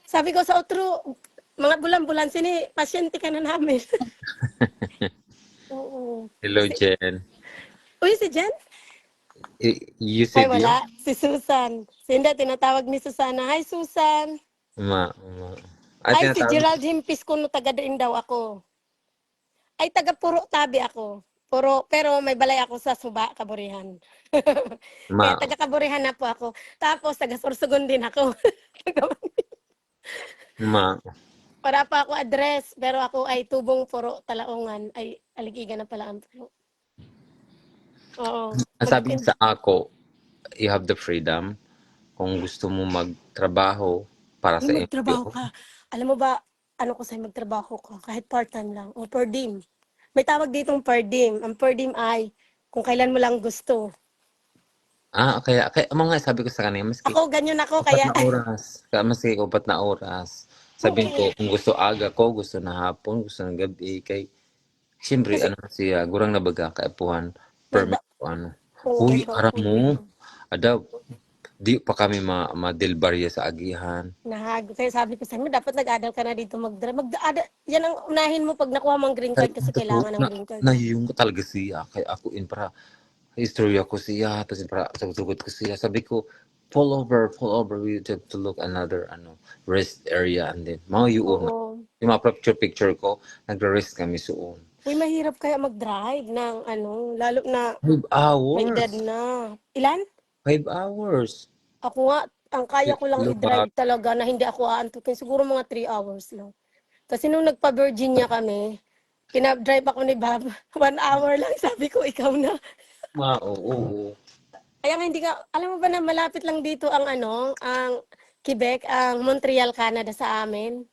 Sabi ko sa outro, mga bulan-bulan, pasyente ka na namin. Oo. Hello, Jen. Uy, si Jen? You Ay, said wala. Si Susan. Hindi, tinatawag ni Susana. Hi, Susan. Ay, si Gerald Himpis ko no taga din daw ako. Ay, taga Puro Tabi ako. Pero may balay ako sa Suba, Kaburihan. Kaya taga Kaburihan na po ako. Tapos, taga Sorsogon din ako. Para pa ako address, pero ako ay Tubong Puro, Talaongan. Ay, Aligigan na pala ang Puro. Oo. Ang sabi sa ako, you have the freedom kung gusto mo magtrabaho para sa magtrabaho ka. Alam mo ba, ano ko sa'yo, magtrabaho ka, kahit part-time lang, o per diem. May tawag ditong per diem. Ang per diem ay, kung kailan mo lang gusto. Kaya mga sabi ko sa kanya, maski Ako, ganyan ako, 4 kaya... na oras. Maski 4 na oras. Sabihin ko, kung gusto aga ko, gusto na hapon, gusto na gabi, kay siyempre, siya, gurang na baga, kaipuhan, permit ko, Uy, aram mo, di pa kami ma-delbarya sa agihan. Kaya sabi ko sa'yo, dapat nag-adal ka na dito mag-drive. Yan ang unahin mo pag nakuha mong green card kasi kailangan ng green card. Nahiyong ko talaga siya, kaya ako para istorya ko siya, tapos para sagot ko siya. Sabi ko, pull over, we have to look another rest area and then mga yun. Yung mga picture ko, nagre-rest kami suon. Uy, mahirap kaya mag-drive ng lalo na 5 hours. may dead na. Ilan? 5 hours. Ako nga, ang kaya ko lang i-drive talaga na hindi ako aantukin. Siguro mga 3 hours lang. Kasi nung nagpa-Virginia kami, pinab-drive ako ni Bob. 1 hour lang, sabi ko, ikaw na. Oo. Kaya hindi ka, alam mo ba na malapit lang dito ang ang Quebec, ang Montreal, Canada sa amin.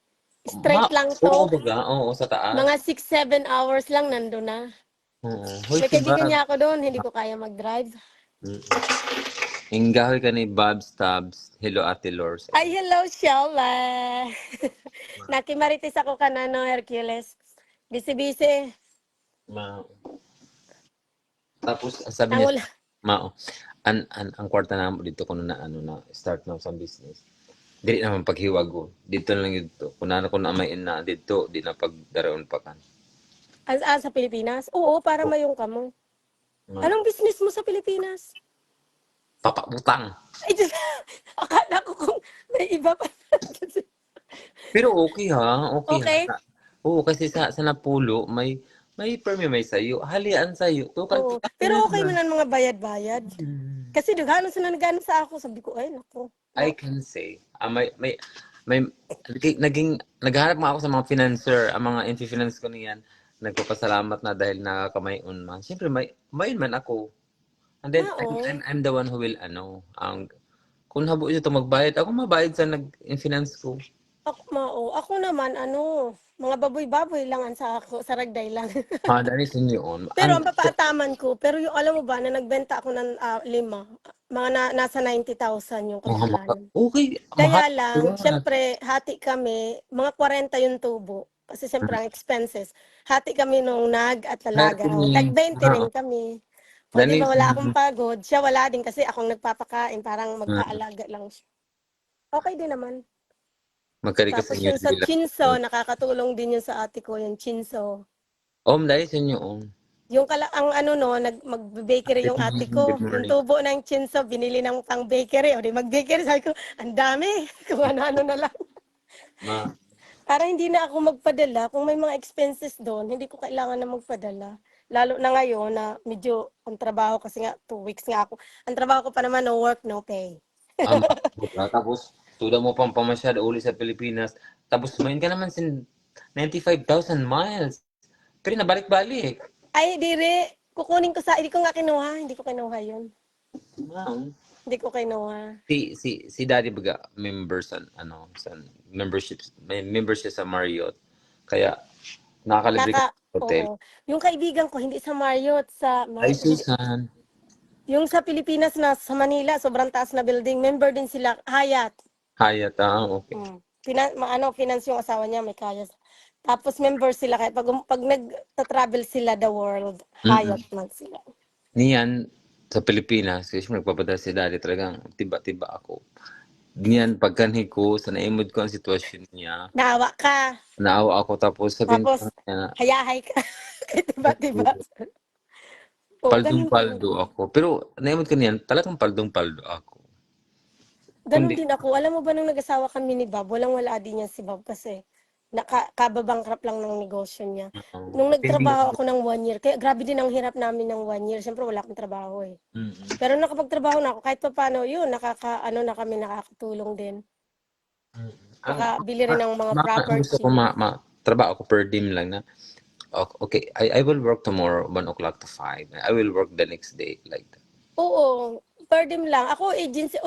Straight lang to. Oo, sa taas. Mga 6-7 hours lang nandun na. May kaibigan niya ako doon, hindi ko kaya mag-drive. Inggahoy ka ni Bob Stubbs. Hello, Ate Lors. Ay, hello, Sheila. Nakimarites ako kanano, Hercules. Bisi-bisi. Tapos, sabi niya, ang kwarta na dito ko na start na sa business. Dili naman paghiwago. Dito lang dito. Kung ko na may ina dito, di na pagdaraon pa kan. Sa Pilipinas? Oo, para mayong ka mo. Anong business mo sa Pilipinas? Papabutang. Ay, Diyos, akala ko kung may iba pa. Pero okay ha, okay ha. Okay? Oo, kasi sa Napulo, may permi may sayo. Halian sayo. Tukal Oo. tukal Pero na okay naman. man ang mga bayad-bayad. Hmm. Kasi daghanon sila nagano sa ako. Sabi ko, ay, naku. I can say, naghahanap nga ako sa mga financer, ang mga infi-finance ko niyan. Nagpapasalamat na dahil nakakamayon man. Siyempre, may man ako. And then, Mao. I'm the one who will, kung habo ito magbayad, ako mabayad sa nag-finance ko. Ako naman, mga baboy-baboy lang ang sa ako, sa ragday lang. Ah, dahil sa inyo yun. Pero ang papaataman ko, pero yung alam mo ba, na nagbenta ako ng 5, nasa 90,000 yung kabuuan. Okay, mahal. Kaya lang, syempre, hati kami, mga 40 yung tubo. Kasi syempre, ang expenses. Hati kami nung at lalagaw. Tag 20 rin kami. O di ba, wala akong pagod. Siya wala din kasi akong nagpapakain. Parang mag-aalaga lang siya. Okay din naman. Magkari ka sa Tapos inyo. yung sa chinso, nakakatulong din yun sa ate ko, yung chinso. Dahil sa inyo, Yung ang mag-bakery yung ate ko. Good Yung morning. tubo ng chinso, binili ng pang bakery. O di mag-bakery, sabi ko, ang dami. Kung ano na lang. Ma, Para hindi na ako magpadala. Kung may mga expenses doon, hindi ko kailangan na magpadala. Lalo na ngayon na medyo ang trabaho kasi nga 2 weeks nga ako. Ang trabaho ko pa naman no work, no pay. ama, tapos, tuda mo pang pamasyad uli sa Pilipinas. Tapos, main ka naman sin 95,000 miles. Pero nabalik-balik. Ay, dire, kukunin ko hindi ko nga kinuha. Hindi ko kinuha yun. Ma'am. Hindi ko kinuha. Si Daddy baga member sa sa membership, may membership sa Marriott. Kaya nakakalibre ka sa hotel. Oo. Yung kaibigan ko, hindi sa Marriott, Ay Susan. yung sa Pilipinas na sa Manila, sobrang taas na building, member din sila, Hyatt. Hyatt, okay. Finance yung asawa niya, may kaya. Tapos member sila, kaya pag nag-travel sila the world, Hyatt man sila. Niyan sa Pilipinas, kasi nagpapadala si Daddy talagang tiba-tiba ako. Niyan pagkanhi ko sa naimod ko ang sitwasyon niya. Naawa ka. Naawa ako tapos sabihin ko Tapos, niya, hayahay ka. Diba? paldong-paldo ako. Pero naimod ko niyan, talagang paldong-paldo ako. Ganun Kundi, din ako. Alam mo ba nung nag-asawa kami ni Bob, walang-wala din yan si Bob kasi kababangkrap lang ng negosyo niya. Nung nagtrabaho ako ng 1 year, kaya grabe din ang hirap namin ng 1 year. Siyempre wala akong trabaho eh. Pero nakapagtrabaho na ako, kahit pa paano yun, na kami nakakatulong din. Nakabili rin ng mga gusto property. ko trabaho ko per diem lang na, okay, I will work tomorrow 1 o'clock to 5. I will work the next day like that. Oo, per diem lang. Ako agency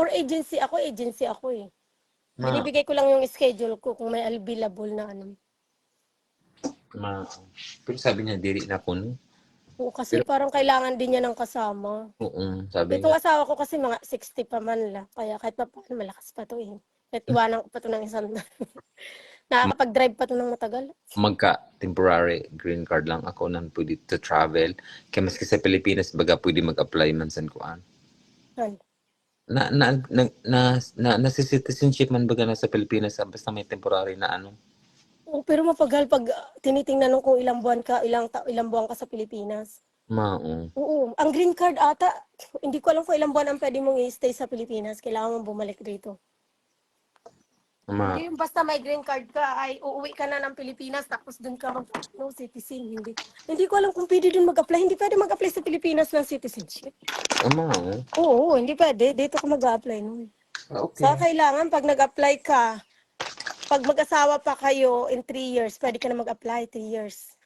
ako eh. Binibigay ko lang yung schedule ko kung may available na Pero sabi niya, diri na ko, no? Oo, kasi parang kailangan din niya ng kasama. Oo, sabi Itong niya. asawa ko kasi mga 60 pa man lang. Kaya kahit pa paano, malakas pa to eh. Kahit iwanan ko pa to ng isang nakakapag-drive pa to ng matagal. Temporary green card lang ako nang pwede to travel. Kaya maski sa Pilipinas, baga pwede mag-apply man sa kuan. Nasa citizenship man baga na sa Pilipinas, basta may temporary na Oo, pero mapagal pag tinitingnan nung kung ilang buwan ka sa Pilipinas. Oo, ang green card ata, hindi ko alam kung ilang buwan ang pwede mong i-stay sa Pilipinas. Kailangan mong bumalik dito. Hindi yung basta may green card ka, ay uuwi ka na ng Pilipinas, tapos dun ka citizen. Hindi ko alam kung pwede dun mag-apply. Hindi pwede mag-apply sa Pilipinas ng citizenship. Oo, hindi pwede. Dito ka mag-apply nun. Okay. So, kailangan pag nag-apply ka, pag mag-asawa pa kayo in 3 years, pwede ka na mag-apply 3 years.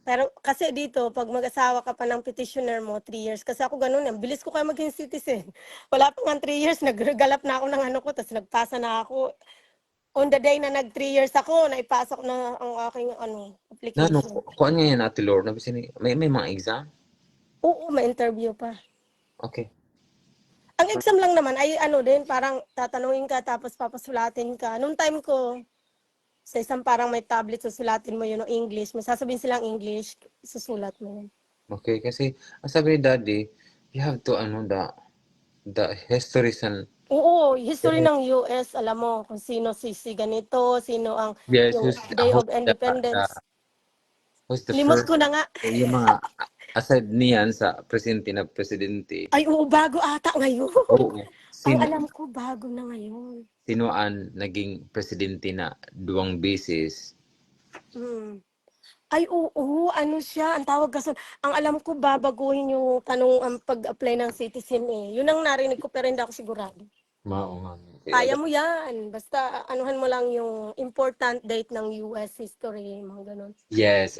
Pero kasi dito, pag mag-asawa ka pa ng petitioner mo, 3 years. Kasi ako ganun, bilis ko kayo maging citizen. Wala pa nga 3 years, nagregalap na ako ng ko, tapos nagpasa na ako. On the day na nag 3 years ako, naipasok na ang aking application. Kuan nga yan, Ate Lord, may mga exam? Oo, may interview pa. Okay. Ang exam lang naman ay din, parang tatanungin ka tapos papasulatin ka. Nung time ko, sa isang parang may tablet, susulatin mo yun ng English. May sasabihin silang English, susulat mo yun. Okay, kasi ang sabi ni Daddy, you have to the history Oo, history ng US, alam mo kung sino si ganito, sino ang yung Day of Independence. Who's the Limot first, ko na nga. yung mga aside niyan sa presidente. Ay, oo, bago ata ngayon. Oo. Ang alam ko, bago na ngayon. Tinuan naging presidente na 2 beses. Hmm. Ay, oo, ano siya, ang tawag kasi, ang alam ko babaguhin yung tanong ang pag-apply ng citizen eh. Yun ang narinig ko pero hindi ako sigurado. Mao nga. Kaya mo yan. Basta anuhan mo lang yung important date ng US history, mga ganun. Yes,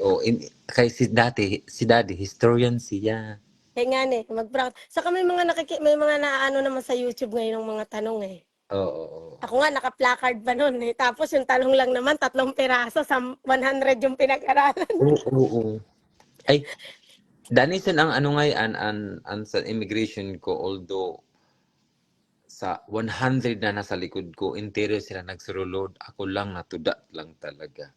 kay si Daddy historian siya. Kaya nga saka may mga may mga naano naman sa YouTube ngayon ng mga tanong eh. Oo. Ako nga, naka-placard pa nun eh. Tapos yung tanong lang naman, 3 piraso sa 100 yung pinag-aralan. Oo. Ay, Danison ang ano ngayon ang sa immigration ko, although sa 100 na nasa likod ko, interior sila nagsurulod. Ako lang natuda lang talaga.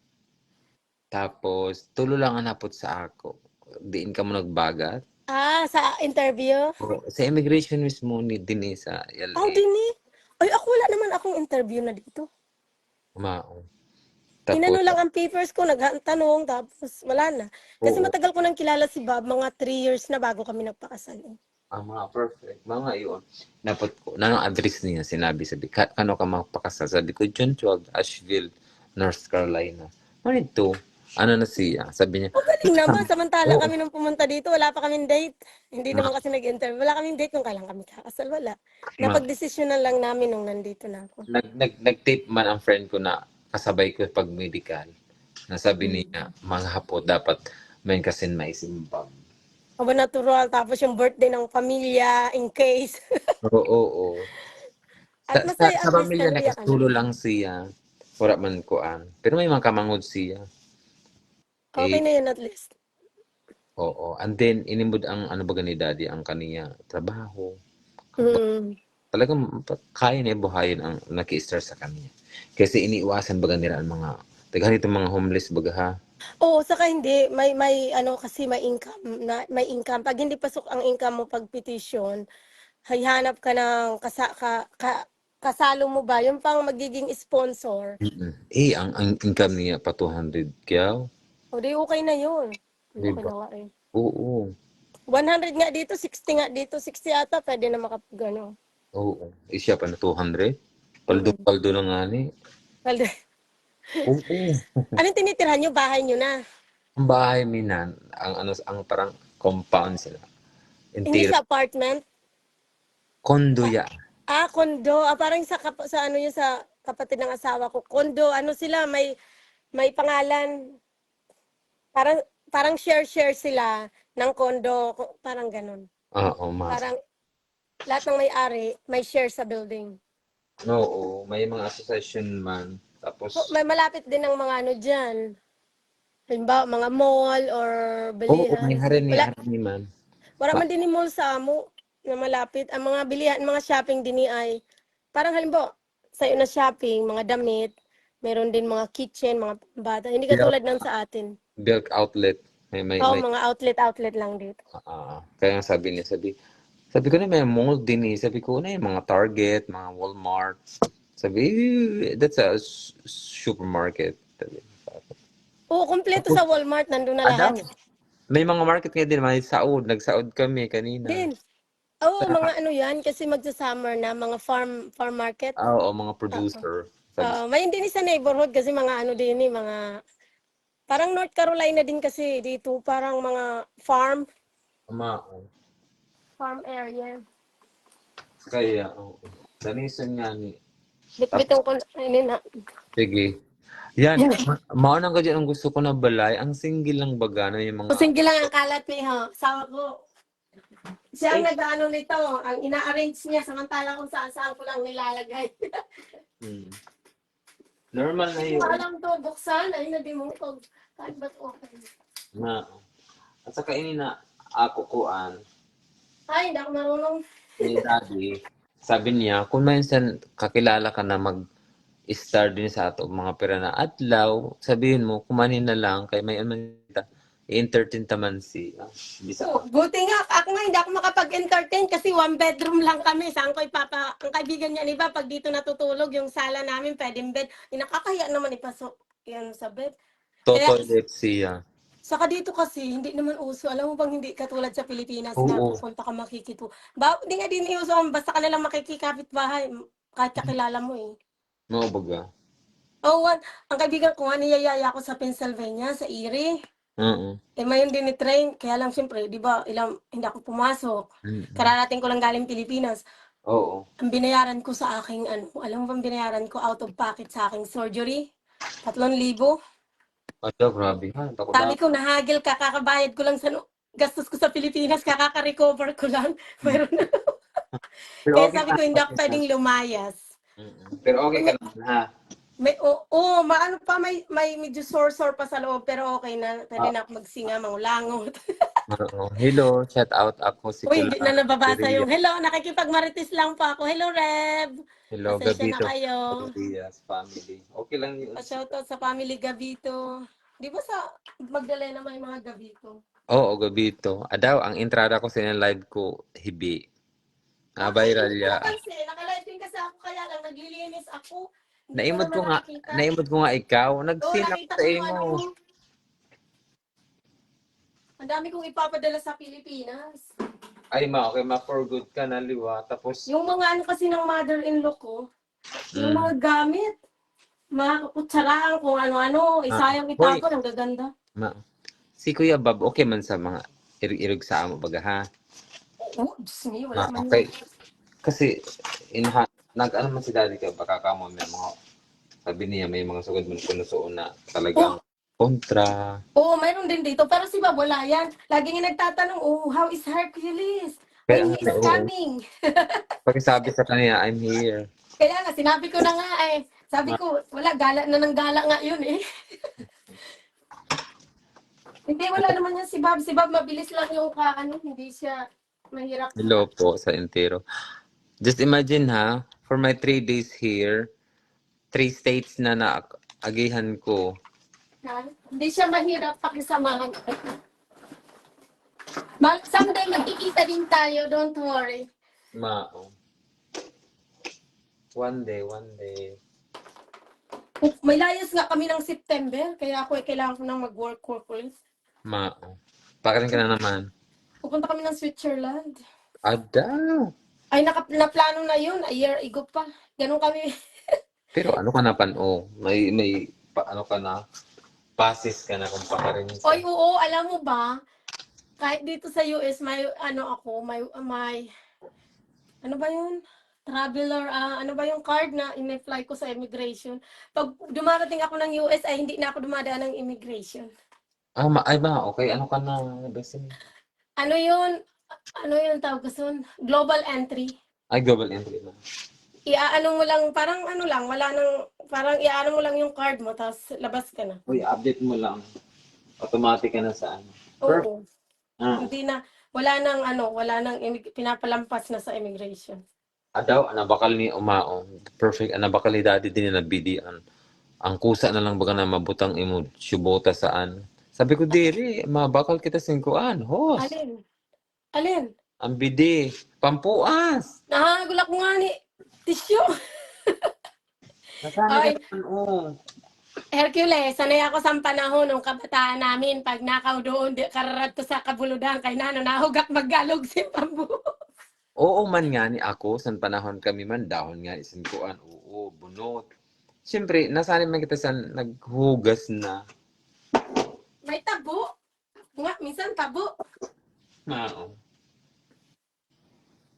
Tapos, tulo lang ang napot sa ako. Diin ka mo nagbagat. Sa interview? Sa immigration mismo ni din sa LA. Din eh. Ay, ako wala naman akong interview na dito. Mao. Inano lang ang papers ko, nagtanong, tapos wala na. Kasi matagal ko nang kilala si Bob, mga 3 years na bago kami nagpakasal. Mga perfect. Mga yun. Dapat ko, nanong address niya, sabi, kano ka magpakasal? Sabi ko, John 12, Asheville, North Carolina. Ito, ano na siya? Sabi niya, Galing naman, samantala kami nung pumunta dito, wala pa kaming date. Hindi naman kasi nag-interview. Wala kaming date kung kailan kami kakasal, wala. Napag-desisyonan lang namin nung nandito na ako. Nag-tape man ang friend ko na kasabay ko pag medical. Nasabi niya, mga hapon dapat may kasin maisimbang. Aba natural, tapos yung birthday ng pamilya, in case. Oo. At masaya Sa ang pamilya, istorya. nakastulo lang siya. Wala man kuan. Pero may mga kamangod siya. Okay na yun at least. Oo. And then, inimod ang ano ba ni Daddy, ang kaniya trabaho. Talagang kaya niya buhayin ang naki-star sa kanya. Kasi iniiwasan baga nila ang mga ganito mga homeless baga ha. Oo, saka hindi may ano kasi may income. Pag hindi pasok ang income mo pag petition, hanap ka ng kasalo mo ba yung pang magiging sponsor. Ang income niya pa 200 kyaw. O di okay na yun. Diba? Okay na nga eh. Oo. 100 nga dito, 60 nga dito, 60 ata pwede na makapagano. Oo. Siya pa na 200. Paldo lang nga ni. Well, Oo. anong tinitirhan nyo? Bahay nyo na? Ang bahay minan, ang parang compound sila. Hindi sa apartment? Kondo ya. Kondo. Parang sa ano yun sa kapatid ng asawa ko. Kondo, ano sila, may pangalan. Parang share sila ng kondo. Parang ganun. Oo, Parang lahat ng may-ari, may share sa building. Oo, may mga association man. Tapos, May malapit din ng mga ano dyan. Halimbawa, mga mall or bilihan. may harin man. Wala man din ni mall sa amo na malapit. Ang mga bilihan, mga shopping din ay parang halimbawa, sa'yo na shopping, mga damit, meron din mga kitchen, mga bata. Hindi katulad ng sa atin. Milk outlet. Mga outlet lang dito. Kaya sabi ko na may mall din eh. Sabi ko na yung mga Target, mga Walmart. Sabi, that's a supermarket. Oo, kompleto sa Walmart, nandun na lahat. May mga market nga din, may saod. Nagsaod kami kanina. Din. Oo, mga ano yan, kasi magsa-summer na, mga farm market. Oo, mga producer. May din sa neighborhood kasi mga ano din mga parang North Carolina din kasi dito, parang mga farm area. Kaya, Danisan nga ni. Bitbitong ko na. Sige. Yan, maunang ka dyan ang gusto ko na balay. Ang single lang baga na yung mga... Single lang ang kalat niya, sawa ko. Siya ang nag-ano nito, ang ina-arrange niya, samantala kung saan-saan ko lang nilalagay. Normal na yun. Alam to, buksan, ay hindi mo ko. Kahit ba't okay. At saka ini na ako kuan. Ay, hindi ako marunong. Ni Daddy, sabi niya, kung minsan kakilala ka na mag-star din sa ato mga pera na adlaw, sabihin mo, kumanin na lang, kay may i-entertain taman siya. Buti nga, ako nga hindi ako makapag-entertain kasi 1 bedroom lang kami. Saan ko ang kaibigan niya iba, pag dito natutulog, yung sala namin, pwedeng bed. Nakakahiya naman ipasok yan sa bed. Toilet siya. Saka dito kasi, hindi naman uso. Alam mo bang hindi katulad sa Pilipinas na pupunta ka makikito. Hindi nga din uso, basta ka nalang makikikapit bahay, kahit kakilala mo eh. Mga baga. Oh, ang kaibigan ko nga, niyayaya ako sa Pennsylvania, sa Erie. Oo. Eh, mayon din ni-train. Kaya lang, siyempre, di ba, hindi ako pumasok. Mm-mm. Kararating ko lang galing Pilipinas. Oo. Ang binayaran ko sa aking, alam mo bang binayaran ko out of pocket sa aking surgery? 3,000. Ada, grabe ha. Takot Sabi na. ko, nahagil ka, kakabayad ko lang sa gastos ko sa Pilipinas, kakaka-recover ko lang. Meron na. Pero Kaya okay sabi na. ko, hindi ako Okay na. pwedeng lumayas. Pero okay ka May, naman ha. maano pa, may medyo sore-sore pa sa loob, pero okay na. Pwede Ah, na ako magsinga, mangulangot. oo. Hello, shout out ako si Uy, hindi na Kulang. nababasa Ria. yung hello, nakikipagmarites lang po ako. Hello, Rev. Hello, Pasensya na Gabito. kayo. Rias family. Okay lang yun. Pa-shoutout sa family Gabito. Di ba sa Magdalena may mga Gabito? Oo, Gabito. Adaw, ang entrada ko sa live ko, hibi. Hindi Viral ko ya. napansin. Nakalive din kasi ako, kaya lang naglilinis ako. Hindi ko Naimod ko naman nga, nakikita. naimod ko nga ikaw. Oo, Nagsin ako nakita sa ko yung imo. mo. Ang dami kong ipapadala sa Pilipinas. Ay, okay, for good ka na, liwa. Tapos, Yung mga kasi ng mother-in-law ko, yung mm, mga gamit, mga kutsaraan, kung ano-ano, isayang hoy, itapon, ang gaganda. ma, si Kuya Bob, okay man sa mga irog-irog sa amo baga ha? Oh, Diyos me, wala man yun. Okay. Kasi, nag-ano man si daddy ka, baka ka mo may mga, sabi niya, may mga sugod mo sinusuon na talagang Oh, kontra. oo, mayroon din dito. Pero si Bob, wala yan. Lagi nga nagtatanong, oh, how is Hercules? Kaya When nga, he is oo. coming? Pagkasabi sa kanya, I'm here. Kaya nga, sinabi ko na nga eh. Sabi ko, wala, gala na ng gala nga yun eh. Hindi, wala naman yan si Bob. Si Bob, mabilis lang yung hindi siya mahirap. Hello po sa entero. Just imagine ha, for my 3 days here, 3 states na naagihan ko. Ha? Hindi siya mahirap pakisamahan. Someday magkikita din tayo, don't worry. Mao. One day. May layas nga kami ng September, kaya ako kailangan ko nang mag-work ulit. Mao. Pakarin ka na naman. Pupunta kami ng Switzerland. Ada. Ay, naplano na yun, a year ago pa. Ganun kami. Pero ano ka na pano? Ano ka na? Passes ka na kung pakarin sa... Oy, oo, alam mo ba, kahit dito sa US, may, ano ba yun? Traveler, ano ba yung card na in-fly ko sa immigration? Pag dumarating ako ng US, ay hindi na ako dumadaan ng immigration. Ay ba? Okay, ano ka na? Besin. Ano yun? Ano yun tawag ko? Global entry. Ay, global entry na. Iaano mo lang, parang ano lang, wala nang, parang iaano mo lang yung card mo, tapos labas ka na. Uy, update mo lang. Automatic ka na sa ano. Oo. Ah. Hindi na, wala nang pinapalampas na sa immigration. Adaw, anabakal ni Umaong. Perfect, anabakal ni Daddy din na bidian. Ang kusa na lang baga na mabutang imo subota saan. Sabi ko, diri, mabakal kita singkuan. Host. Alin? Ang bidi. Pampuas. Nakagulak ko nga ni tissue. Nasaan Ay, ka naman, oh. Hercules, sanay ako sa panahon ng kabataan namin. Pag nakaw doon, kararat ko sa kabuludan, kay nahugak maggalog si Pambu. Oo man nga ni ako, sa panahon kami man, dahon nga isingkuan. Oo, bunot. Siyempre, nasanay man kita sa naghugas na. May tabo. Nga, minsan tabo. Oo.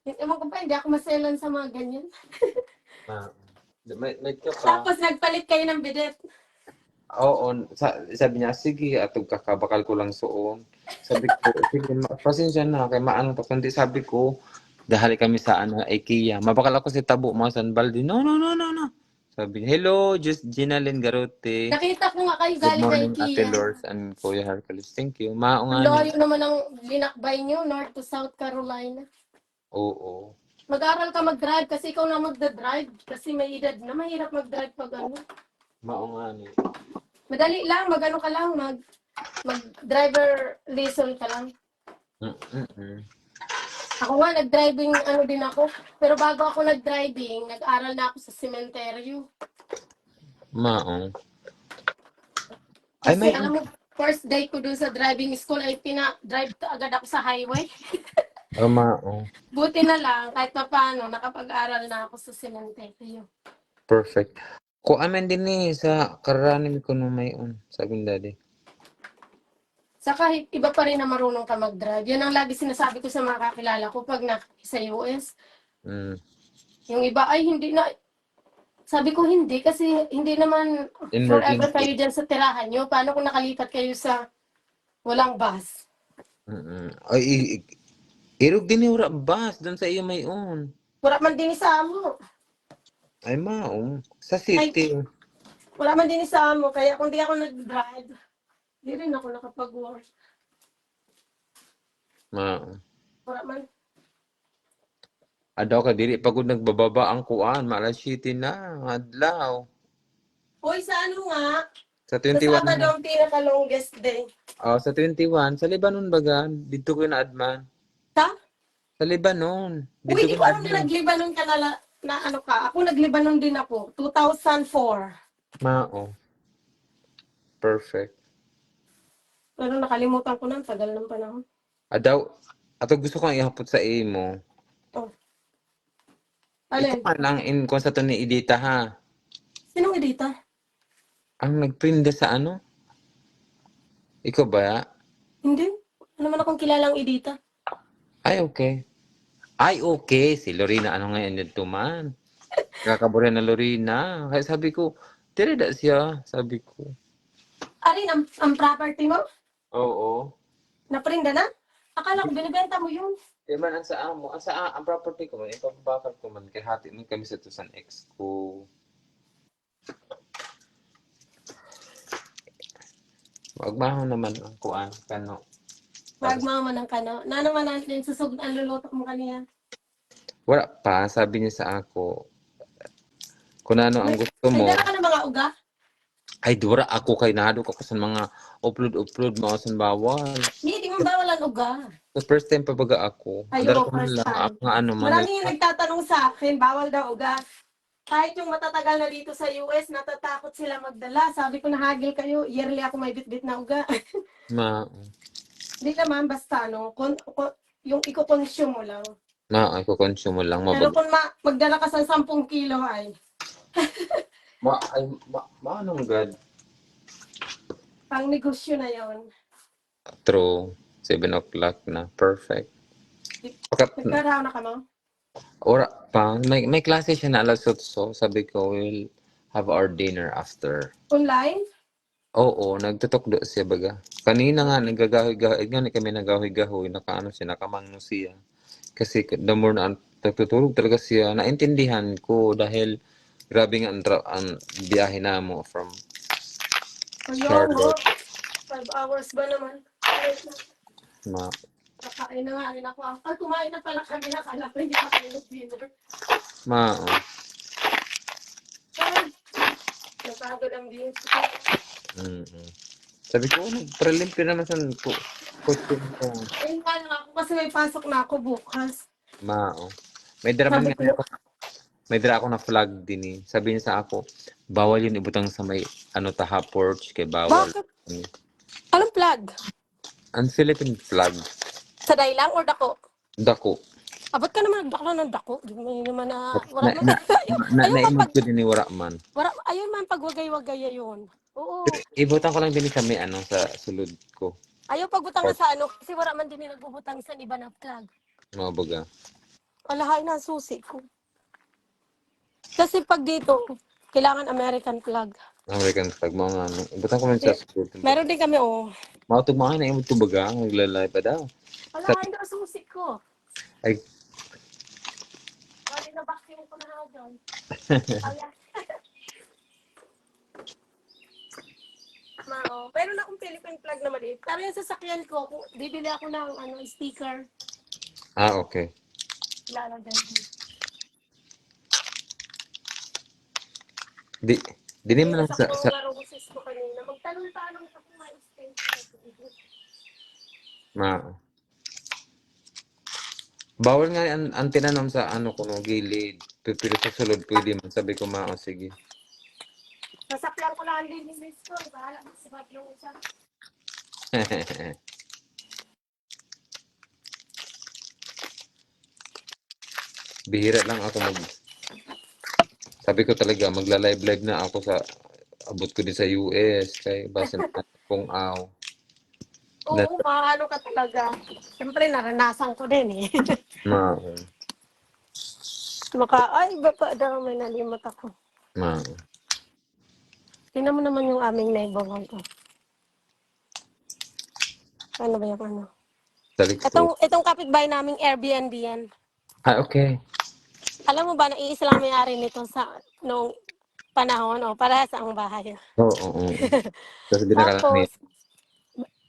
Ewan ko pa, hindi ako maselan sa mga ganyan. May ka pa. Tapos nagpalit kayo ng bidet. Oo, sabi niya, sige, atog kakabakal ko lang suon. Sabi ko, sige, pasensya na, kay maano to, kundi sabi ko, dahil kami sa IKEA. Mabakal ako si Tabo, mga Sanbaldi. No. Sabi niya, hello, just Ginalyn Garote. Nakita ko nga kayo Good galing morning, kay Ate Kia. Lors and Kuya Hercules. Thank you. Mao Ang nga layo naman ang linakbay nyo, North to South Carolina. Oo. Mag-aral ka mag-drive kasi ikaw na magda-drive. Kasi may edad na, mahirap mag-drive pag ano. Mao nga ni. Madali lang, mag-ano ka lang, mag-driver lesson ka lang. Ako nga, nag-driving din ako. Pero bago ako nag-driving, nag-aral na ako sa sementeryo. Mao. Kasi alam mo, first day ko dun sa driving school ay pina-drive agad ako sa highway. Mao. Buti na lang, kahit pa paano, nakapag-aral na ako sa sementeryo. Perfect. Ko amen din ni sa karanim ko no mayon, sabi ni daddy. Saka iba pa rin na marunong ka mag-drive. Yan ang lagi sinasabi ko sa mga kakilala ko pag sa US. Mm. Yung iba ay hindi na, sabi ko hindi kasi hindi naman forever Emergency. kayo dyan sa tirahan nyo. Paano kung nakalipat kayo sa walang bus? Ay, irog din ni ura bus doon sa iyo mayon. Wala man din sa amo. Ay mao, sa Ay, city. wala man din sa amo. Kaya kung di ako nag-drive, di rin ako nakapag-work. Mao. Wala man. Adaw ka dili pagod nagbababa ang kuan, maalas city na, adlaw. Hoy, sa ano nga? Sa Sa 21 Sabado na. ang pinaka-longest day. Oh, sa 21 sa Lebanon baga, dito ko na adman. Sa? Sa Lebanon. Uy, Dito di ko ko na alam na adman. nag-Libanon ka na ano ka. Ako nag-Libanon din ako. 2004. Mao. Perfect. Pero nakalimutan ko na. Ang tagal ng panahon. Adaw, ato gusto kong ihapot sa imo. Oh. Ikaw Alin? man ang in kung sa to ni Edita ha. Sinong edita? Ang nagprinda sa ano? Ikaw ba? Hindi. Ano naman akong kilalang edita? Ay, okay. Ay, okay. Si Lorena, ano ngayon dito man? Kakabura na Lorena. Kaya sabi ko, tirada siya. Sabi ko. Arin, ang property mo? Oo. Naprinda na? Akala ko binibenta mo yun. Di man ang sa amo, ang property ko man, ipapabakal ko man, kaya hati man kami sa tusan ex ko. Magmaho naman ang kuan, kano. Magmama ng kano. Na naman natin susug ang luluto mo kaniya. Wala pa, sabi niya sa ako, kung ano ang gusto Ay, mo, dala ka ng mga uga? ay dura ako kay nado ko sa mga upload mo sa bawal. Hindi mo bawal ang uga. The first time pa baga ako, Ay, adala oo, ko man first lang, time. ako nga ano man, Marami yung nagtatanong sa akin, bawal daw uga. Kahit yung matatagal na dito sa US, natatakot sila magdala. Sabi ko, nahagil kayo, yearly ako may bitbit na uga. ma, Hindi naman, basta ano, yung i-consume mo lang. ay ko-consume mo lang, Pero mabag. kung magdala ka sa 10 kilo ay, Anong God? pang negosyo na yon. True, 7 o'clock na, perfect. Pakat, Nagkaraw na ka mo? ora pa, may klase siya na alas 8, sabi ko, we'll have our dinner after. Online? Oo, nagtutok do siya baga. Kanina nga, nagagahoy-gahoy, nga kami nagahoy-gahoy, nakaano siya, nakamangno siya. Kasi the more na nagtutulog talaga siya, naintindihan ko dahil grabe nga ang biyahe na mo from Ayun, Charlotte. 5 hours ba naman? Ma, Kakain na nga rin ako. Ay, kumain na pala kami. Nakala ko hindi pa kayo nag-dinner. ma, Ay, napagod ang beans. Sabi ko, prelim ka naman sa costume ko. Ayun nga lang ako kasi may pasok na ako bukas. Ma, may draman Sabi nga ko, ako. May dra ako na flag din eh. Sabi niya sa ako, bawal yun ibutang sa may taha porch kay bawal. bakit? Anong flag? Ang Philippine flag, Sa daylang or dako? dako. Abot ka naman, bakla ng dako. Di mo naman na, Na, wala man. na, na, Ayun man naimod pag, ko din ni wala man. ayun man pag wagay-wagay yun. Oo. Ibutang ko lang din sa may sa sulod ko. Ayaw pagbutang na sa ano, kasi wala man din nagbubutang sa iba na flag. Mga baga. Alahay na ang susi ko. Kasi pag dito, kailangan American flag. American flag, mga ano. Ibutang ko lang sa sulod. Meron din kami, oh. Mga tumahan na imod to baga. Naglalay pa daw. Alahay na ang susi ko. Ay, Bali na vacuum ko na ako doon. Mao. Meron akong Philippine flag na maliit. Pero yung sasakyan ko, kung bibili ako ng sticker, okay. lalagyan ko. Di naman lang Sa sa laro ko ko kanina. Magtanong-tanong sa kung may sticker. Bawal nga ang tinanom sa ano ko no, gilid. Pero sa sulod pwede man. Sabi ko sige. Sasakyan ko lang din yung list ko. Bahala mo si Bob yung isa. Bihira lang ako Sabi ko talaga, magla-live-live na ako sa, abot ko din sa US, kay base na kung aw. Na, Oo, maano ka talaga. Siyempre, naranasan ko din eh. ma, Ay, baba daw, may nalimot ako. ma, Tingnan mo naman yung aming neighborhood. Oh. Ano ba yung ano? talikod. Itong kapitbahay naming Airbnb yan. Ah, okay. Alam mo ba, na iisa lang may-ari nito sa nung panahon, o parehas ang bahay. Oo, oo, oo. Tapos binakalan niya. Tapos,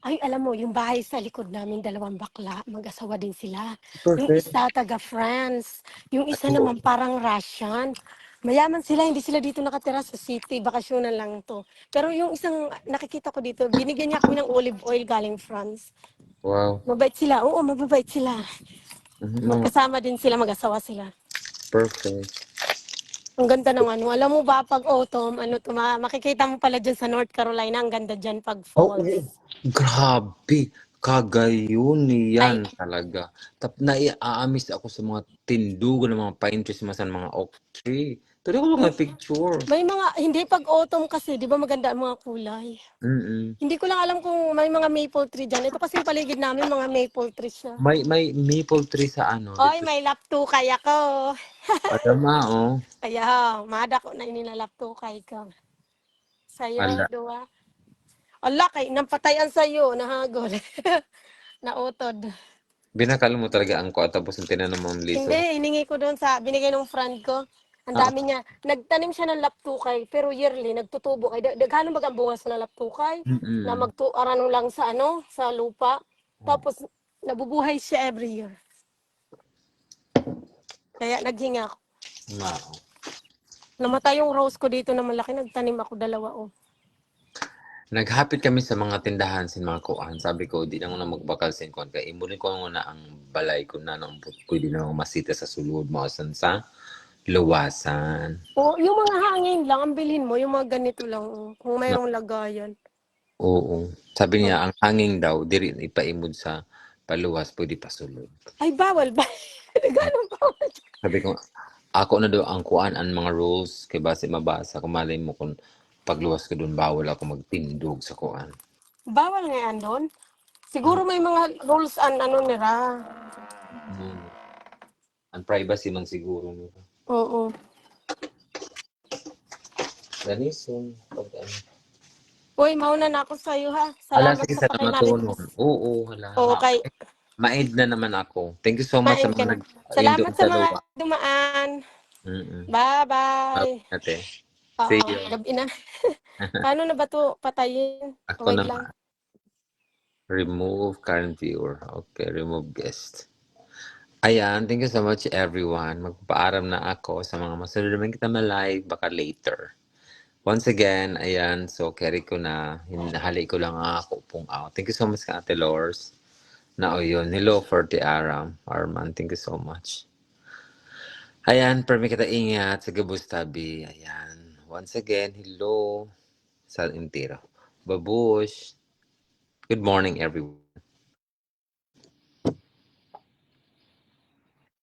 ay, alam mo, yung bahay sa likod namin, 2 bakla, mag-asawa din sila. Yung Perfect. isa, taga-France. Yung isa Oo. naman, parang Russian. Mayaman sila, hindi sila dito nakatira sa city, bakasyonan lang to. Pero yung isang nakikita ko dito, binigyan niya kami ng olive oil galing France. Wow. Mabait sila, oo, mababait sila. Mga Magkasama din sila, mag-asawa sila. perfect. Ang ganda ng ano. Alam mo ba, pag autumn, makikita mo pala dyan sa North Carolina, ang ganda dyan pag Oo. falls. Grabe. Kagayon Ay, yan talaga. Naiaamis ako sa mga tindugan ng mga pine trees, masan mga oak tree. Tuloy ko mga picture. may mga, hindi pag autumn kasi, di ba maganda ang mga kulay. Mm-mm. Hindi ko lang alam kung may mga maple tree dyan. Ito kasi yung paligid namin, mga maple tree siya. May maple tree sa ano Oy, dito. may laptukay ako. Adama, oh. Kaya, madako na ininalaptukay ka. Saya, Ala. duwa. Ala, kay nampatayan sa'yo, nahagol. Nautod. Binakal mo talaga ang ko tapos ang tinanong mo ang liso. Hindi, hiningi ko doon sa, binigay ng friend ko. Ang Ah, dami niya. Nagtanim siya ng laptukay, pero yearly, nagtutubo kay. Daghano ba ang bungas na laptukay? Na mm-mm. magtuarano lang sa ano, sa lupa. Tapos, nabubuhay siya every year. Kaya naghinga ako. Wow. Namatay yung rose ko dito na malaki, nagtanim ako 2, oh. Naghapit kami sa mga tindahan sin mga kuan. Sabi ko, di na ko na magbakal sin kuan. Kaya imunin ko na ang balay ko na nang pwede na ako masita sa sulod mo asan sa luwasan. O, yung mga hangin lang, ang bilhin mo, yung mga ganito lang, oh, kung Na, mayroong lagayan. oo. Sabi Oh. niya, ang hanging daw, diri ipaimod sa paluwas, pwede pa sulod. Ay, bawal ba? Ganun bawal. Sabi ko, ako na daw ang kuan ang mga rules kay base mabasa. Kung malay mo kung pagluwas ko doon, bawal ako magtindog sa kuan. Bawal nga yan doon. Siguro may mga rules ano nila. Mm. Ang privacy man siguro nila. Oo. Ganison, pag ano. Uy, mauna na ako sa'yo ha. Ala, Salamat sige sa sa pakinabis. namatunon. Oo, hala. Oo, kay Maid na naman ako. Thank you so much sa main ka mga na. yun Salamat doon sa sa mga luwa. dumaan. Mm-mm. Bye-bye. Ate. See Oo, you. gabi na. Paano na ba to patayin? Ako Wait lang. naman. Remove current viewer. Okay, remove guest. Ayan, thank you so much everyone. Magpapaaram na ako sa mga masunod naman kita ma-live, baka later. Once again, ayan, so carry ko na, hinahali ko lang ako pong out. Thank you so much ka Ate Lors. Na o yun, hello for the Aram. Arman, thank you so much. Ayan, permi kita ingat sa Gabus Tabi. Ayan, once again, hello sa Intiro. Babush. Good morning everyone.